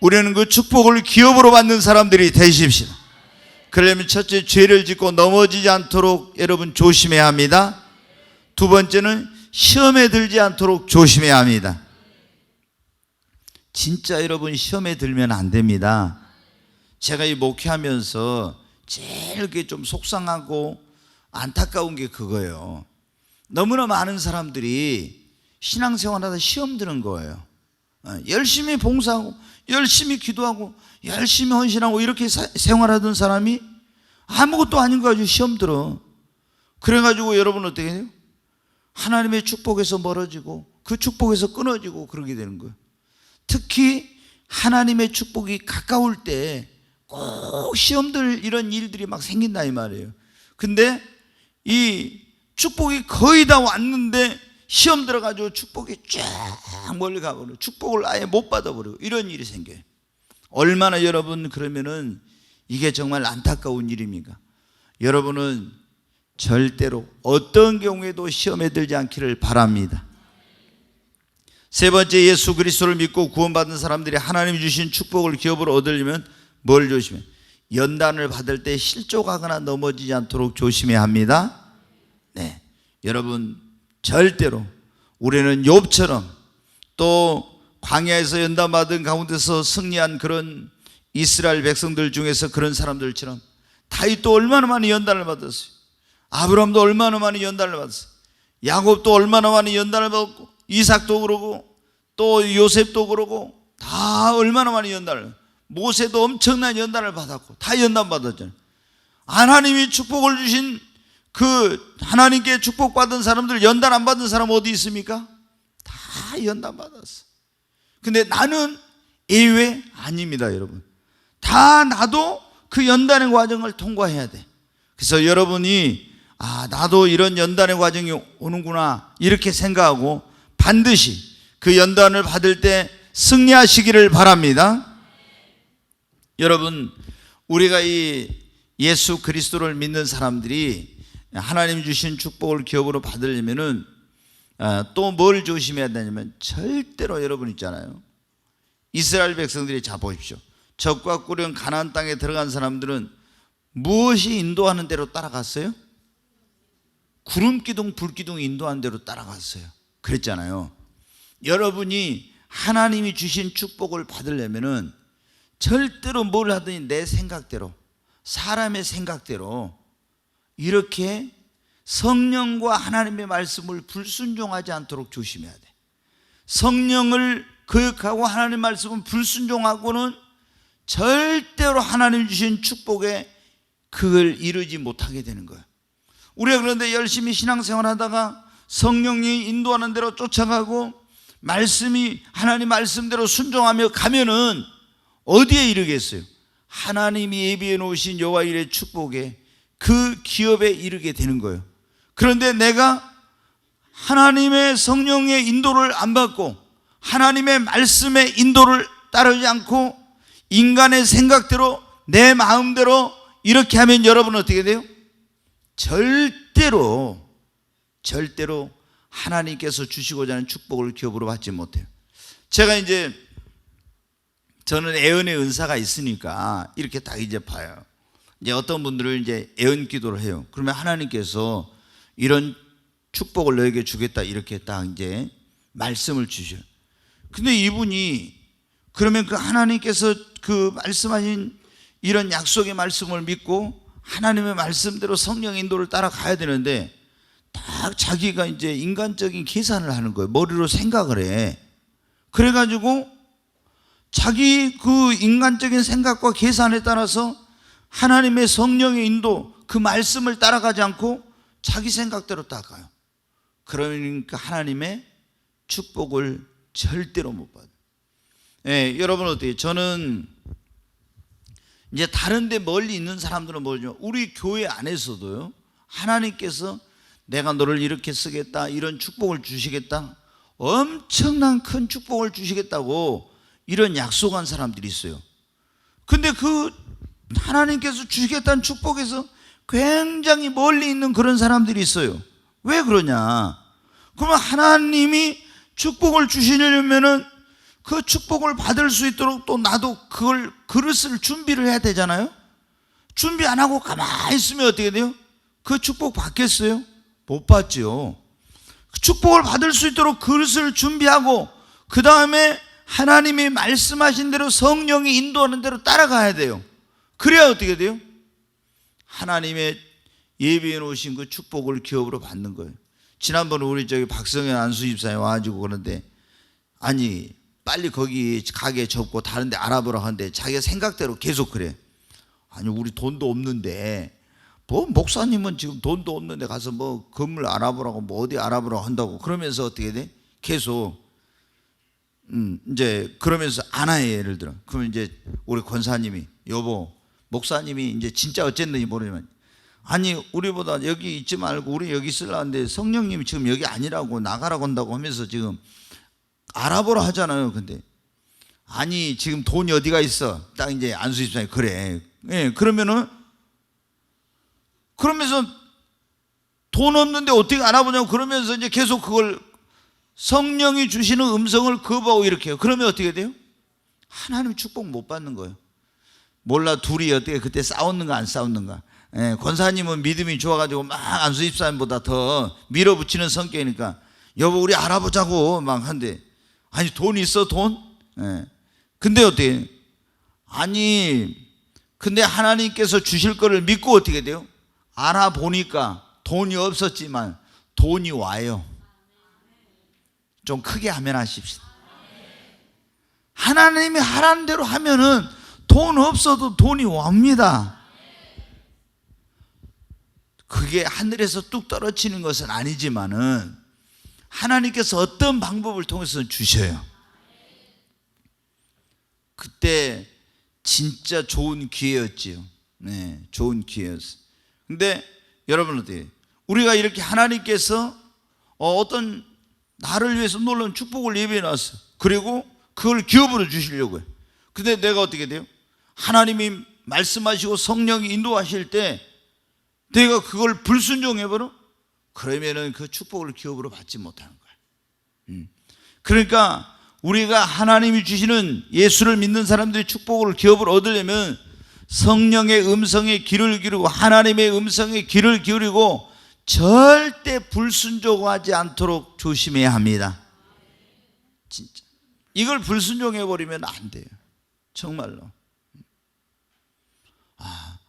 우리는 그 축복을 기업으로 받는 사람들이 되십시오. 그러려면 첫째 죄를 짓고 넘어지지 않도록 여러분 조심해야 합니다. 두 번째는 시험에 들지 않도록 조심해야 합니다. 진짜 여러분 시험에 들면 안 됩니다. 제가 이 목회하면서 제일 그게 좀 속상하고 안타까운 게 그거예요. 너무나 많은 사람들이 신앙생활하다 시험 드는 거예요. 열심히 봉사하고 열심히 기도하고 열심히 헌신하고 이렇게 생활하던 사람이 아무것도 아닌 거 가지고 시험 들어. 그래가지고 여러분 어떻게 해요? 하나님의 축복에서 멀어지고 그 축복에서 끊어지고 그러게 되는 거예요. 특히 하나님의 축복이 가까울 때 꼭 시험들 이런 일들이 막 생긴다 이 말이에요. 근데 이 축복이 거의 다 왔는데 시험 들어가지고 축복이 쫙 멀리 가버려. 축복을 아예 못 받아버리고 이런 일이 생겨요. 얼마나 여러분 그러면은 이게 정말 안타까운 일입니까? 여러분은 절대로 어떤 경우에도 시험에 들지 않기를 바랍니다. 세 번째, 예수 그리스도를 믿고 구원받은 사람들이 하나님이 주신 축복을 기업으로 얻으려면 뭘 조심해? 연단을 받을 때 실족하거나 넘어지지 않도록 조심해야 합니다. 네, 여러분 절대로 우리는 욥처럼 또 광야에서 연단받은 가운데서 승리한 그런 이스라엘 백성들 중에서 그런 사람들처럼 다윗도 얼마나 많이 연단을 받았어요. 아브라함도 얼마나 많이 연단을 받았어요. 야곱도 얼마나 많이 연단을 받았고 이삭도 그러고 또 요셉도 그러고 다 얼마나 많이 연단을, 모세도 엄청난 연단을 받았고 다 연단 받았잖아요. 하나님이 축복을 주신 그 하나님께 축복받은 사람들 연단 안 받은 사람 어디 있습니까? 다 연단 받았어. 근데 나는 예외 아닙니다. 여러분 다 나도 그 연단의 과정을 통과해야 돼. 그래서 여러분이 나도 이런 연단의 과정이 오는구나 이렇게 생각하고 반드시 그 연단을 받을 때 승리하시기를 바랍니다. 여러분 우리가 이 예수 그리스도를 믿는 사람들이 하나님 주신 축복을 기업으로 받으려면은 또 뭘 조심해야 되냐면 절대로 여러분 있잖아요. 이스라엘 백성들이 자 보십시오. 적과 꾸려온 가나안 땅에 들어간 사람들은 무엇이 인도하는 대로 따라갔어요? 구름 기둥 불 기둥이 인도하는 대로 따라갔어요. 그랬잖아요. 여러분이 하나님이 주신 축복을 받으려면은 절대로 뭘 하든지 내 생각대로 사람의 생각대로 이렇게 성령과 하나님의 말씀을 불순종하지 않도록 조심해야 돼. 성령을 거역하고 하나님 말씀은 불순종하고는 절대로 하나님 주신 축복에 그걸 이루지 못하게 되는 거예요. 우리가 그런데 열심히 신앙생활하다가 성령이 인도하는 대로 쫓아가고 말씀이 하나님 말씀대로 순종하며 가면은 어디에 이르겠어요? 하나님이 예비해 놓으신 여호와 일의 축복에 그 기업에 이르게 되는 거예요. 그런데 내가 하나님의 성령의 인도를 안 받고 하나님의 말씀의 인도를 따르지 않고 인간의 생각대로 내 마음대로 이렇게 하면 여러분 어떻게 돼요? 절대로 하나님께서 주시고자 하는 축복을 기업으로 받지 못해요. 제가 이제 저는 애언의 은사가 있으니까 이렇게 딱 이제 봐요. 이제 어떤 분들을 이제 애언 기도를 해요. 그러면 하나님께서 이런 축복을 너에게 주겠다 이렇게 딱 이제 말씀을 주셔요. 근데 이분이 그러면 그 하나님께서 그 말씀하신 이런 약속의 말씀을 믿고 하나님의 말씀대로 성령의 인도를 따라가야 되는데 딱 자기가 이제 인간적인 계산을 하는 거예요. 머리로 생각을 해. 그래가지고 자기 그 인간적인 생각과 계산에 따라서 하나님의 성령의 인도 그 말씀을 따라가지 않고 자기 생각대로 따라가요. 그러니까 하나님의 축복을 절대로 못 받아요. 예, 여러분 어때요? 저는 이제 다른 데 멀리 있는 사람들은 뭐죠? 우리 교회 안에서도요, 하나님께서 내가 너를 이렇게 쓰겠다, 이런 축복을 주시겠다, 엄청난 큰 축복을 주시겠다고 이런 약속한 사람들이 있어요. 근데 그 하나님께서 주시겠다는 축복에서 굉장히 멀리 있는 그런 사람들이 있어요. 왜 그러냐? 그러면 하나님이 축복을 주시려면은 그 축복을 받을 수 있도록 또 나도 그걸 그릇을 준비를 해야 되잖아요. 준비 안 하고 가만히 있으면 어떻게 돼요? 그 축복 받겠어요? 못 받죠. 축복을 받을 수 있도록 그릇을 준비하고 그 다음에 하나님이 말씀하신 대로 성령이 인도하는 대로 따라가야 돼요. 그래야 어떻게 돼요? 하나님의 예비해 놓으신 그 축복을 기업으로 받는 거예요. 지난번에 우리 저기 박성현 안수집사에 와가지고 그러는데, 아니 빨리 거기 가게 접고 다른 데 알아보라 하는데 자기가 생각대로 계속 그래. 아니 우리 돈도 없는데 뭐 목사님은 지금 돈도 없는데 가서 뭐 건물 알아보라고 뭐 어디 알아보라고 한다고 그러면서 어떻게 돼? 계속 이제 그러면서 안 해. 예를 들어 그러면 이제 우리 권사님이, 여보 목사님이 이제 진짜 어쨌는지 모르지만, 아니 우리보다 여기 있지 말고 우리 여기 있으려는데 성령님이 지금 여기 아니라고 나가라고 한다고 하면서 지금 알아보라 하잖아요. 근데 아니 지금 돈이 어디가 있어? 딱 이제 안수집사님 그래. 예, 그러면은 그러면서 돈 없는데 어떻게 알아보냐고 그러면서 이제 계속 그걸 성령이 주시는 음성을 거부하고 이렇게 해요. 그러면 어떻게 돼요? 하나님 축복 못 받는 거예요. 몰라 둘이 어떻게 그때 싸웠는가 안 싸웠는가. 예, 권사님은 믿음이 좋아가지고 막 안수집사님보다 더 밀어붙이는 성격이니까 여보 우리 알아보자고 막 한대. 아니 돈 있어 돈? 예. 근데 어떻게? 아니 근데 하나님께서 주실 거를 믿고 어떻게 돼요? 알아보니까 돈이 없었지만 돈이 와요. 좀 크게 하면 하십시다. 하나님이 하라는 대로 하면은 돈 없어도 돈이 옵니다. 그게 하늘에서 뚝 떨어지는 것은 아니지만은 하나님께서 어떤 방법을 통해서 주셔요. 그때 진짜 좋은 기회였지요. 네, 좋은 기회였어요. 근데 여러분 어때요? 우리가 이렇게 하나님께서 어떤 나를 위해서 놀라운 축복을 예비해 놨어요. 그리고 그걸 기업으로 주시려고 해요. 근데 내가 어떻게 돼요? 하나님이 말씀하시고 성령이 인도하실 때 내가 그걸 불순종해버려? 그러면은 그 축복을 기업으로 받지 못하는 거야. 그러니까 우리가 하나님이 주시는 예수를 믿는 사람들이 축복을 기업으로 얻으려면 성령의 음성에 귀를 기울이고 하나님의 음성에 귀를 기울이고 절대 불순종하지 않도록 조심해야 합니다. 진짜 이걸 불순종해버리면 안 돼요. 정말로.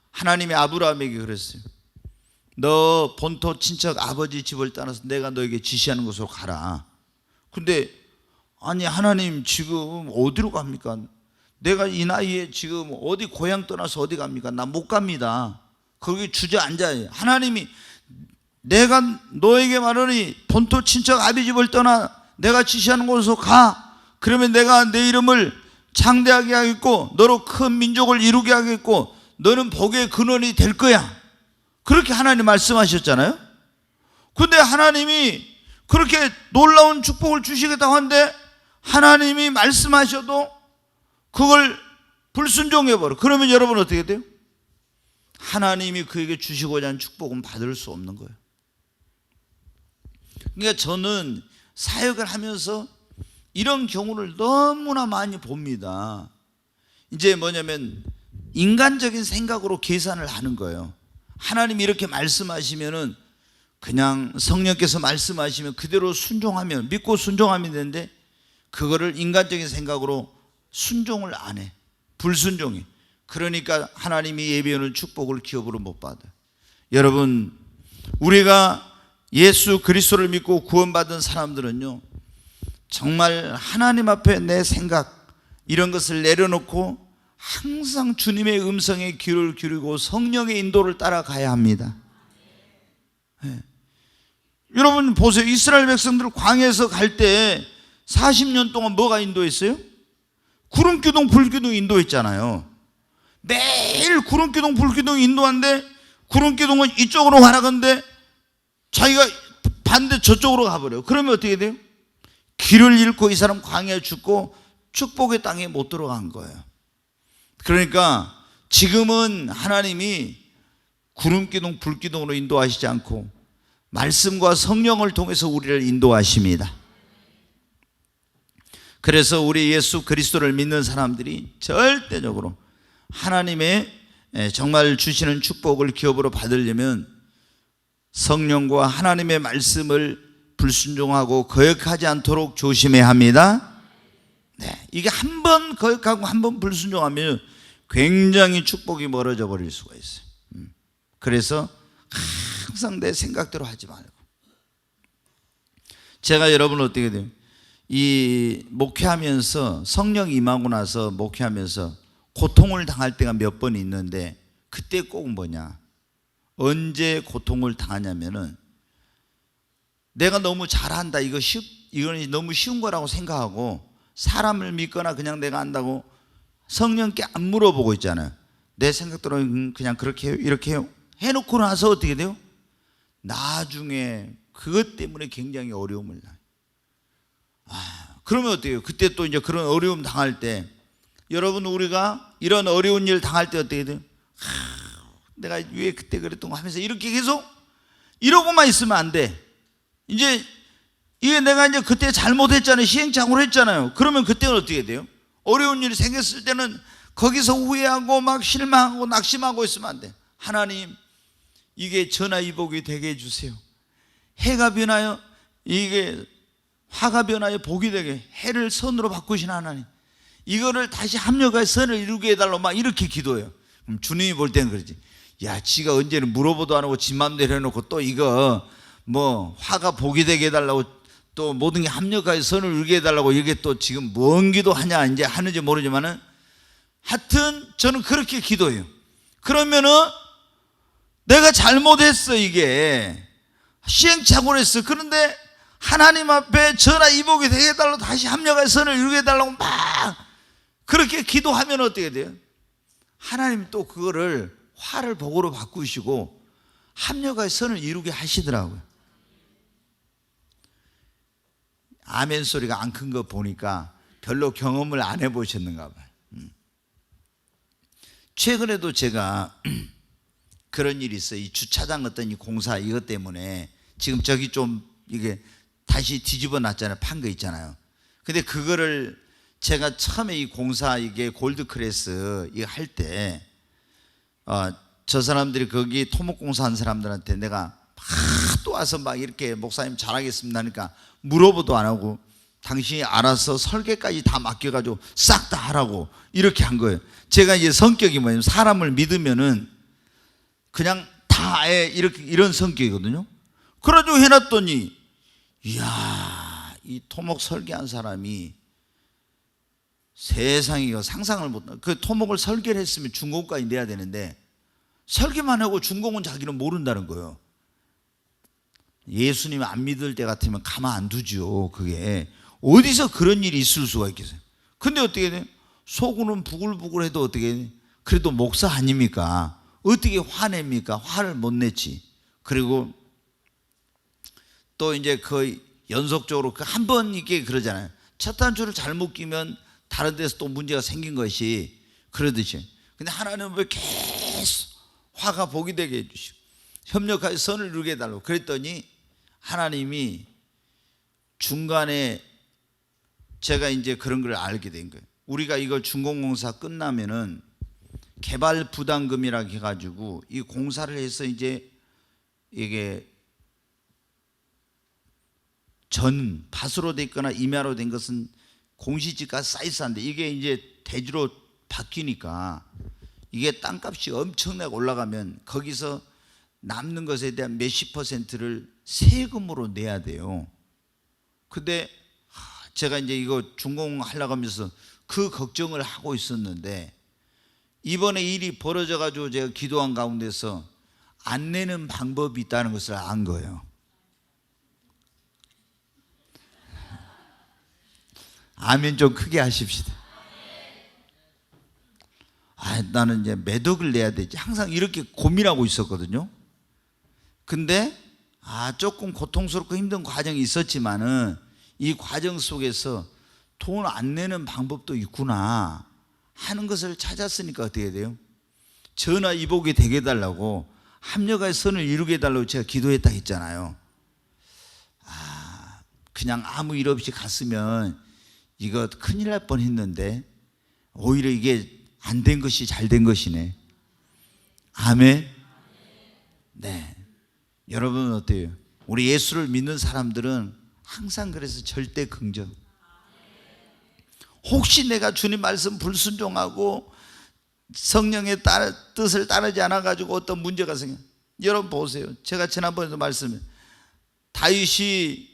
하나님이 아브라함에게 그랬어요. 너 본토 친척 아버지 집을 떠나서 내가 너에게 지시하는 곳으로 가라. 근데 아니 하나님 지금 어디로 갑니까? 내가 이 나이에 지금 어디 고향 떠나서 어디 갑니까? 나 못 갑니다. 거기 주저앉아요. 하나님이 내가 너에게 말하니 본토 친척 아비집을 떠나 내가 지시하는 곳으로 가. 그러면 내가 내 이름을 창대하게 하겠고 너로 큰 민족을 이루게 하겠고 너는 복의 근원이 될 거야. 그렇게 하나님 말씀하셨잖아요. 근데 하나님이 그렇게 놀라운 축복을 주시겠다고 하는데 하나님이 말씀하셔도 그걸 불순종해버려. 그러면 여러분 어떻게 돼요? 하나님이 그에게 주시고자 하는 축복은 받을 수 없는 거예요. 그러니까 저는 사역을 하면서 이런 경우를 너무나 많이 봅니다. 이제 뭐냐면 인간적인 생각으로 계산을 하는 거예요. 하나님이 이렇게 말씀하시면은 그냥 성령께서 말씀하시면 그대로 순종하면, 믿고 순종하면 되는데 그거를 인간적인 생각으로 순종을 안 해. 불순종해. 그러니까 하나님이 예비하는 축복을 기업으로 못 받아요. 여러분, 우리가 예수 그리스도를 믿고 구원받은 사람들은요, 정말 하나님 앞에 내 생각 이런 것을 내려놓고 항상 주님의 음성에 귀를 기울이고 성령의 인도를 따라가야 합니다. 네. 여러분 보세요. 이스라엘 백성들 광야에서 갈 때 40년 동안 뭐가 인도했어요? 구름기둥 불기둥 인도했잖아요. 매일 구름기둥 불기둥 인도하는데 구름기둥은 이쪽으로 가라는데 자기가 반대 저쪽으로 가버려요. 그러면 어떻게 돼요? 길을 잃고 이 사람 광야에 죽고 축복의 땅에 못 들어간 거예요. 그러니까 지금은 하나님이 구름기둥 불기둥으로 인도하시지 않고 말씀과 성령을 통해서 우리를 인도하십니다. 그래서 우리 예수 그리스도를 믿는 사람들이 절대적으로 하나님의 정말 주시는 축복을 기업으로 받으려면 성령과 하나님의 말씀을 불순종하고 거역하지 않도록 조심해야 합니다. 네, 이게 한 번 거역하고 한 번 불순종하면 굉장히 축복이 멀어져 버릴 수가 있어요. 그래서 항상 내 생각대로 하지 말고. 제가 여러분 어떻게 돼요? 이 목회하면서 성령 임하고 나서 목회하면서 고통을 당할 때가 몇 번 있는데 그때 꼭 뭐냐? 언제 고통을 당하냐면은 내가 너무 잘한다, 이건 너무 쉬운 거라고 생각하고 사람을 믿거나 그냥 내가 안다고 성령께 안 물어보고 있잖아요. 내 생각대로 그냥 그렇게 해요, 이렇게 해요 해놓고 나서 어떻게 돼요? 나중에 그것 때문에 굉장히 어려움을 당해요. 그러면 어떻게 해요? 그때 또 이제 그런 어려움 당할 때 여러분 우리가 이런 어려운 일 당할 때 어떻게 돼요? 내가 왜 그때 그랬던 거 하면서 이렇게 계속 이러고만 있으면 안 돼. 이제 이게 내가 이제 그때 잘못했잖아요. 시행착오를 했잖아요. 그러면 그때는 어떻게 돼요? 어려운 일이 생겼을 때는 거기서 후회하고 막 실망하고 낙심하고 있으면 안 돼. 하나님, 이게 전화위복이 되게 해주세요. 해가 변하여 이게 화가 변하여 복이 되게, 해를 선으로 바꾸신 하나님, 이거를 다시 합력하여 선을 이루게 해달라고 막 이렇게 기도해요. 그럼 주님이 볼 때는 그러지. 야, 지가 언제는 물어보도 안 하고 지 맘대로 해놓고 또 이거 뭐 화가 복이 되게 해달라고 또 모든 게 합력하여 선을 이루게 해달라고 이게 또 지금 뭔 기도하냐 이제 하는지 모르지만은 하여튼 저는 그렇게 기도해요. 그러면은 내가 잘못했어, 이게 시행착오를 했어. 그런데 하나님 앞에 전화위복이 되게 해달라고 다시 합력하여 선을 이루게 해달라고 막 그렇게 기도하면 어떻게 돼요? 하나님 또 그거를 화를 복으로 바꾸시고 합력하여 선을 이루게 하시더라고요. 아멘 소리가 안 큰 거 보니까 별로 경험을 안 해보셨는가 봐요. 최근에도 제가 그런 일이 있어요. 이 주차장 어떤 이 공사 이것 때문에 지금 저기 좀 이게 다시 뒤집어 놨잖아요. 판 거 있잖아요. 근데 그거를 제가 처음에 이 공사 이게 골드크레스 이거 할 때 저 사람들이 거기 토목공사 한 사람들한테 내가 또 와서 막 이렇게 목사님 잘하겠습니다 하니까 물어보도 안 하고 당신이 알아서 설계까지 다 맡겨가지고 싹 다 하라고 이렇게 한 거예요. 제가 이제 성격이 뭐냐면 사람을 믿으면은 그냥 다 이렇게 이런 성격이거든요. 그래가지고 해놨더니 이야, 이 토목 설계한 사람이 세상에 이거 상상을 못한, 그 토목을 설계를 했으면 준공까지 내야 되는데 설계만 하고 준공은 자기는 모른다는 거예요. 예수님 안 믿을 때 같으면 가만 안 두죠. 그게 어디서 그런 일이 있을 수가 있겠어요. 근데 어떻게 돼? 속으로는 부글부글해도 어떻게 돼? 그래도 목사 아닙니까? 어떻게 화냅니까? 화를 못 냈지. 그리고 또 이제 그 연속적으로 그 한 번 이게 그러잖아요. 첫 단추를 잘못 끼면 다른 데서 또 문제가 생긴 것이 그러듯이. 근데 하나님은 왜 계속 화가 복이 되게 해주시고 협력하여 선을 이루게 해달라고 그랬더니 하나님이 중간에 제가 이제 그런 걸 알게 된 거예요. 우리가 이거 준공공사 끝나면은 개발 부담금이라고 해가지고 이 공사를 해서 이제 이게 전 밭으로 돼 있거나 임야로 된 것은 공시지가 사이즈한데 이게 이제 대지로 바뀌니까 이게 땅값이 엄청나게 올라가면 거기서 남는 것에 대한 몇십 %를 세금으로 내야 돼요. 근데 제가 이제 이거 준공하려고 하면서 그 걱정을 하고 있었는데 이번에 일이 벌어져 가지고 제가 기도한 가운데서 안 내는 방법이 있다는 것을 안 거예요. 아멘 좀 크게 하십시다. 나는 이제 몇 억을 내야 되지 항상 이렇게 고민하고 있었거든요. 근데 조금 고통스럽고 힘든 과정이 있었지만은 이 과정 속에서 돈 안 내는 방법도 있구나 하는 것을 찾았으니까 어떻게 돼요? 전화 이복이 되게 해달라고 합력의 선을 이루게 해달라고 제가 기도했다 했잖아요. 그냥 아무 일 없이 갔으면 이거 큰일 날 뻔했는데 오히려 이게 안 된 것이 잘 된 것이네. 아멘. 네. 여러분 어때요? 우리 예수를 믿는 사람들은 항상 그래서 절대 긍정. 혹시 내가 주님 말씀 불순종하고 성령의 뜻을 따르지 않아 가지고 어떤 문제가 생겨. 여러분 보세요. 제가 지난번에도 말씀해. 다윗이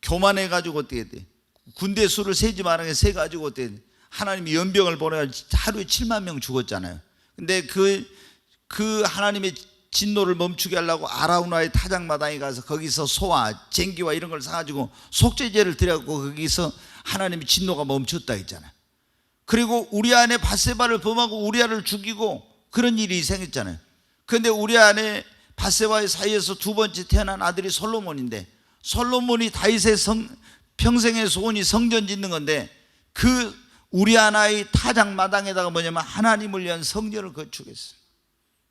교만해 가지고 어떻게 돼? 군대 수를 세지 말아서 세 가지고 어떻게 돼? 하나님이 연병을 보내가지고 하루에 7만 명 죽었잖아요. 근데 그 하나님의 진노를 멈추게 하려고 아라우나의 타작마당에 가서 거기서 소와 쟁기와 이런 걸 사가지고 속죄제를 드려갖고 거기서 하나님의 진노가 멈췄다 했잖아요. 그리고 우리아의 밧세바를 범하고 우리아를 죽이고 그런 일이 생겼잖아요. 그런데 우리아의 밧세바의 사이에서 두 번째 태어난 아들이 솔로몬인데 솔로몬이 다윗의 평생의 소원이 성전 짓는 건데 그 우리아나의 타작마당에다가 뭐냐면 하나님을 위한 성전을 건축했어요.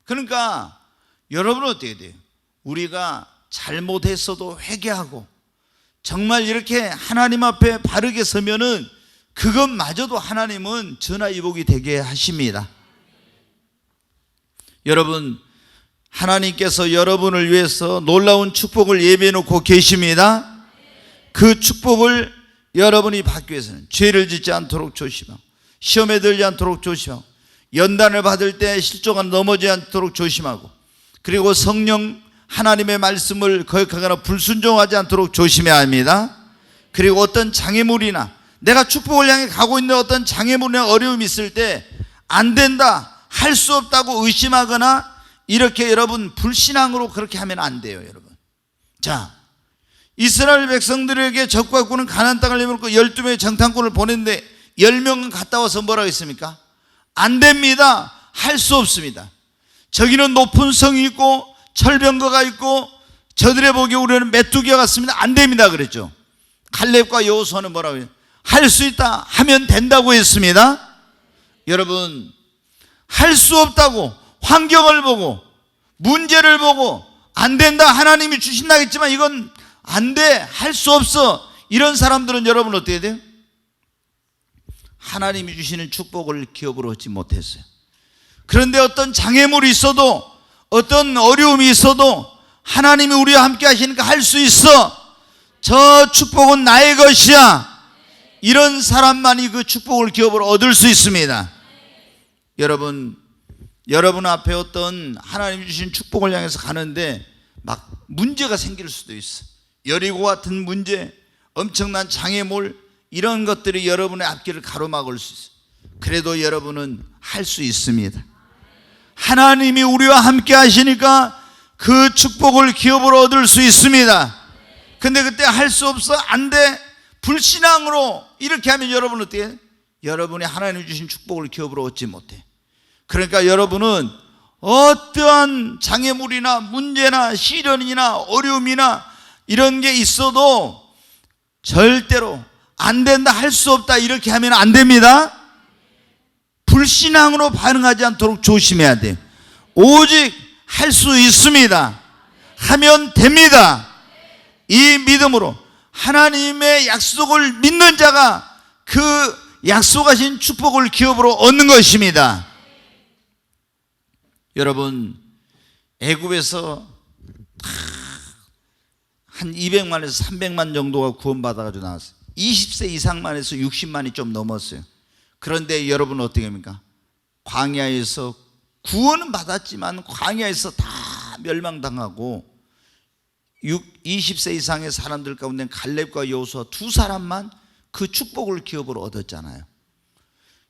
그러니까 여러분은 어떻게 돼요? 우리가 잘못했어도 회개하고 정말 이렇게 하나님 앞에 바르게 서면은 그것마저도 하나님은 전화위복이 되게 하십니다. 여러분 하나님께서 여러분을 위해서 놀라운 축복을 예비해 놓고 계십니다. 그 축복을 여러분이 받기 위해서는 죄를 짓지 않도록 조심하고 시험에 들지 않도록 조심하고 연단을 받을 때 실족한 넘어지지 않도록 조심하고 그리고 성령 하나님의 말씀을 거역하거나 불순종하지 않도록 조심해야 합니다. 그리고 어떤 장애물이나 내가 축복을 향해 가고 있는 어떤 장애물이나 어려움이 있을 때 안 된다, 할 수 없다고 의심하거나 이렇게 여러분 불신앙으로 그렇게 하면 안 돼요. 여러분 자 이스라엘 백성들에게 적과 꾸는 가나안 땅을 내놓고 12명의 정탐꾼을 보냈는데 10명은 갔다 와서 뭐라고 했습니까? 안 됩니다. 할 수 없습니다. 저기는 높은 성이 있고 철병거가 있고 저들의 보기에 우리는 메뚜기와 같습니다. 안 됩니다 그랬죠. 갈렙과 여호수아는 뭐라고 해요? 할 수 있다 하면 된다고 했습니다. 여러분 할 수 없다고 환경을 보고 문제를 보고 안 된다 하나님이 주신다 했지만 이건 안 돼, 할 수 없어 이런 사람들은 여러분 어떻게 돼요? 하나님이 주시는 축복을 기업으로 얻지 못했어요. 그런데 어떤 장애물이 있어도 어떤 어려움이 있어도 하나님이 우리와 함께 하시니까 할 수 있어. 저 축복은 나의 것이야. 이런 사람만이 그 축복을 기업으로 얻을 수 있습니다. 여러분 앞에 어떤 하나님이 주신 축복을 향해서 가는데 막 문제가 생길 수도 있어. 여리고 같은 문제, 엄청난 장애물, 이런 것들이 여러분의 앞길을 가로막을 수 있어요. 그래도 여러분은 할 수 있습니다. 하나님이 우리와 함께 하시니까 그 축복을 기업으로 얻을 수 있습니다. 근데 그때 할 수 없어, 안 돼, 불신앙으로 이렇게 하면 여러분은 어떻게 해요? 여러분이 하나님 주신 축복을 기업으로 얻지 못해. 그러니까 여러분은 어떠한 장애물이나 문제나 시련이나 어려움이나 이런 게 있어도 절대로 안 된다, 할 수 없다 이렇게 하면 안 됩니다. 불신앙으로 반응하지 않도록 조심해야 돼요. 오직 할 수 있습니다. 하면 됩니다. 이 믿음으로 하나님의 약속을 믿는 자가 그 약속하신 축복을 기업으로 얻는 것입니다. 여러분, 애굽에서 한 200만에서 300만 정도가 구원받아가지고 나왔어요. 20세 이상만 해서 60만이 좀 넘었어요. 그런데 여러분 어떻게 합니까? 광야에서 구원은 받았지만 광야에서 다 멸망당하고 20세 이상의 사람들 가운데 갈렙과 여호수아 두 사람만 그 축복을 기업으로 얻었잖아요.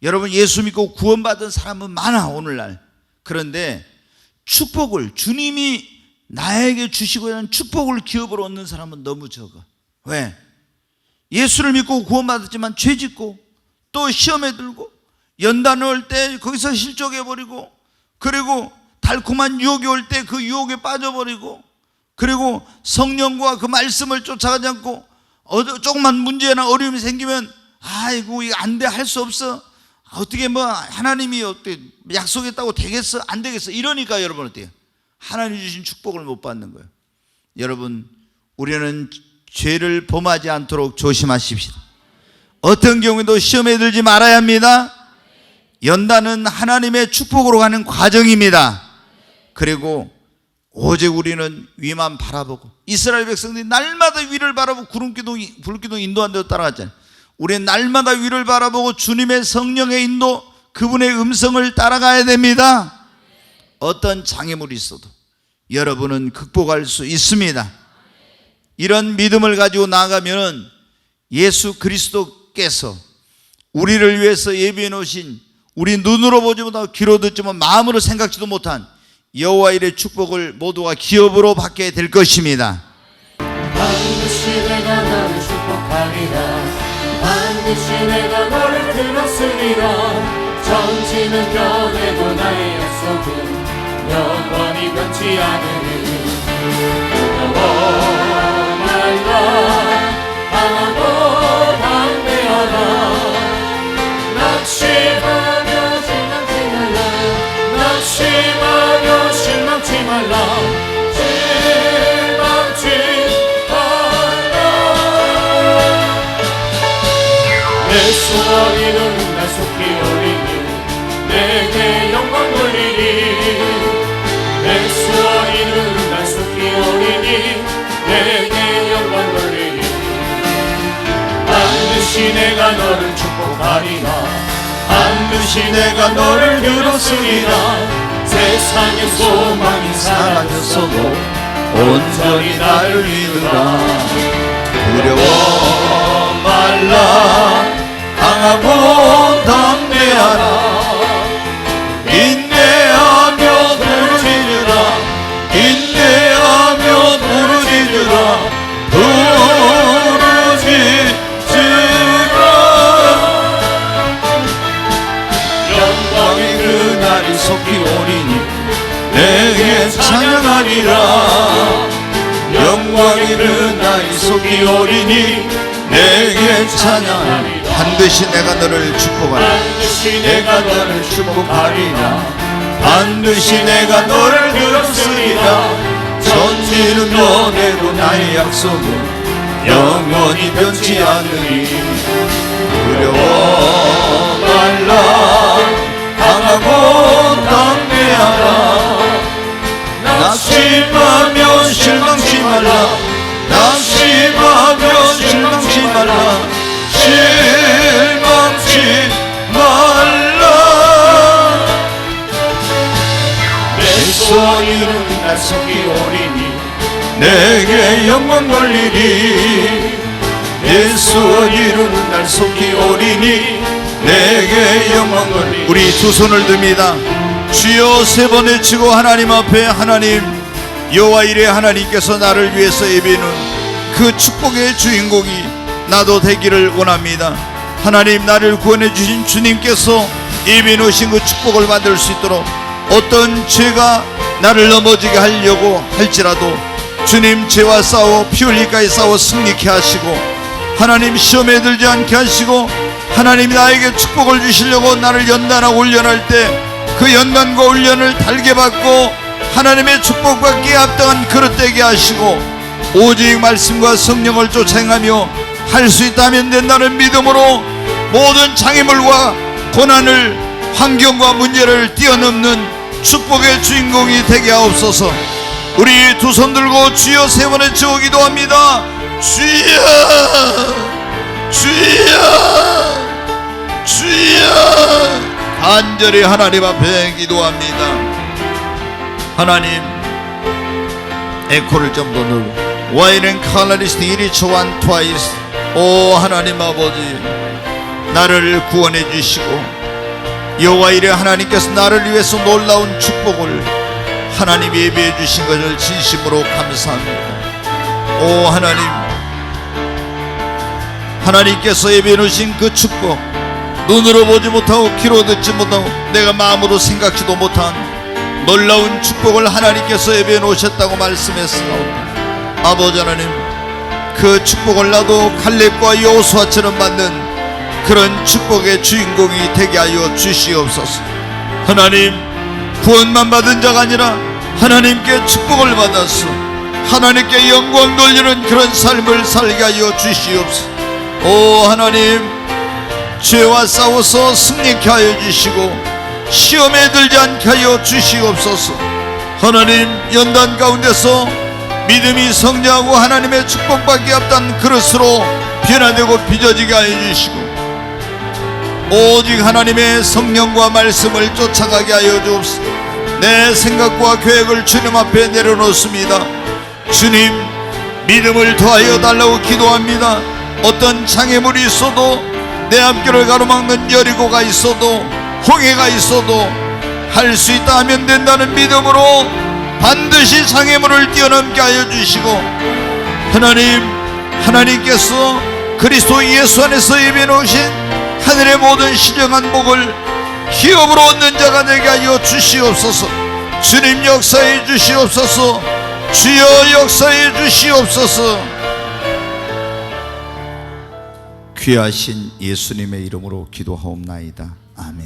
여러분, 예수 믿고 구원받은 사람은 많아 오늘날. 그런데 축복을, 주님이 나에게 주시고자 하는 축복을 기업으로 얻는 사람은 너무 적어. 왜? 예수를 믿고 구원받았지만 죄 짓고 또 시험에 들고 연단을 올 때 거기서 실족해버리고, 그리고 달콤한 유혹이 올 때 그 유혹에 빠져버리고, 그리고 성령과 그 말씀을 쫓아가지 않고 조금만 문제나 어려움이 생기면 아이고 이거 안 돼, 할 수 없어, 어떻게 뭐 하나님이 어떻게 약속했다고 되겠어, 안 되겠어, 이러니까 여러분 어때요? 하나님 주신 축복을 못 받는 거예요. 여러분, 우리는 죄를 범하지 않도록 조심하십시다. 어떤 경우에도 시험에 들지 말아야 합니다. 연단은 하나님의 축복으로 가는 과정입니다. 그리고 오직 우리는 위만 바라보고, 이스라엘 백성들이 날마다 위를 바라보고 불기둥 인도한 대로 따라갔잖아요. 우리는 날마다 위를 바라보고 주님의 성령의 인도, 그분의 음성을 따라가야 됩니다. 어떤 장애물이 있어도 여러분은 극복할 수 있습니다. 이런 믿음을 가지고 나아가면 예수 그리스도께서 우리를 위해서 예비해 놓으신, 우리 눈으로 보지 못하고 귀로 듣지만 마음으로 생각지도 못한 여호와 일의 축복을 모두가 기업으로 받게 될 것입니다. 반드시 내가 너를 축복하리라. 반드시 내가 너를 들었으리라. 천지는 변해도 나의 약속은 영원히 변치 않으니. 두려워 말라, 강하고 담대하라. 낙심하며 실망치 말라. 낙심하며 실망치 말라. 실망치 말라. 내 소원이는 날 속히 오리니 내게 영광 돌리니. 내 소원이는 날 속히 오리니 내게 영광 돌리니. 반드시 내가 너를 축복하리라. 반드시 내가 너를 들었으리라. 세상의 소망이 사라졌어도 온전히 나를 믿으라. 두려워 말라, 강하고 담대하라. 인내하며 부르짖으라. 인내하며 부르짖으라. 영광의 그날이 속히 오리니 내게 찬양하리라. 영광의 그날이 속히 오리니 내게 찬양하리라. 반드시 내가 너를 축복하리라. 반드시 내가 너를 축복하리라. 반드시 내가 너를 들었으리라. 천지는 변해도 나의 약속은 영원히 변치 않으리. 두려워 말라, 강하고 담대하라. 낙심하며 실망치 말라. 낙심하며 실망치 말라. 실망치 말라. 내 소원이는 날 속히 오리니 내게 영광 돌리리. 내 내 소원 이루는 날 속히 오리니 내게 영광을. 우리 두 손을 듭니다. 주여 세 번 외치고 하나님 앞에, 하나님, 여호와 이레 하나님께서 나를 위해서 예비는 그 축복의 주인공이 나도 되기를 원합니다. 하나님, 나를 구원해 주신 주님께서 예비해 놓으신 그 축복을 받을 수 있도록 어떤 죄가 나를 넘어지게 하려고 할지라도 주님, 죄와 싸워 피 흘리기까지 싸워 승리케 하시고, 하나님 시험에 들지 않게 하시고, 하나님 나에게 축복을 주시려고 나를 연단하고 훈련할 때 그 연단과 훈련을 달게 받고 하나님의 축복받기에 합당한 그릇 되게 하시고, 오직 말씀과 성령을 쫓아 행하며 할 수 있다면 된다는 믿음으로 모든 장애물과 고난을, 환경과 문제를 뛰어넘는 축복의 주인공이 되게 하옵소서. 우리 두 손 들고 주여 세 번 외치고 기도합니다. 주여, 주여, 주여. 간절히 하나님 앞에 기도합니다. 하나님, 에코를 좀 더 넣고 와인은 칼라리스트 이리초 원 트와이스. 오 하나님 아버지, 나를 구원해 주시고 여호와 이레 하나님께서 나를 위해서 놀라운 축복을 하나님 예비해 주신 것을 진심으로 감사합니다. 오 하나님, 하나님께서 예비해 놓으신 그 축복, 눈으로 보지 못하고 귀로 듣지 못하고 내가 마음으로 생각지도 못한 놀라운 축복을 하나님께서 예비해 놓으셨다고 말씀했사옵니다. 아버지 하나님, 그 축복을 나도 갈렙과 여호수아처럼 받는 그런 축복의 주인공이 되게 하여 주시옵소서. 하나님, 구원만 받은 자가 아니라 하나님께 축복을 받아서 하나님께 영광 돌리는 그런 삶을 살게 하여 주시옵소서. 오 하나님, 죄와 싸워서 승리케 하여 주시고 시험에 들지 않게 하여 주시옵소서. 하나님, 연단 가운데서 믿음이 성장하고 하나님의 축복받기 합당한 그릇으로 변화되고 빚어지게 하여 주시고, 오직 하나님의 성령과 말씀을 쫓아가게 하여 주옵소서. 내 생각과 계획을 주님 앞에 내려놓습니다. 주님, 믿음을 더하여 달라고 기도합니다. 어떤 장애물이 있어도, 내 앞길을 가로막는 여리고가 있어도, 홍해가 있어도 할 수 있다 하면 된다는 믿음으로 반드시 장애물을 뛰어넘게 하여 주시고, 하나님, 하나님께서 그리스도 예수 안에서 예비해 놓으신 하늘의 모든 신령한 복을 기업으로 얻는 자가 되게 하여 주시옵소서. 주님 역사해 주시옵소서. 주여 역사해 주시옵소서. 귀하신 예수님의 이름으로 기도하옵나이다. 아멘.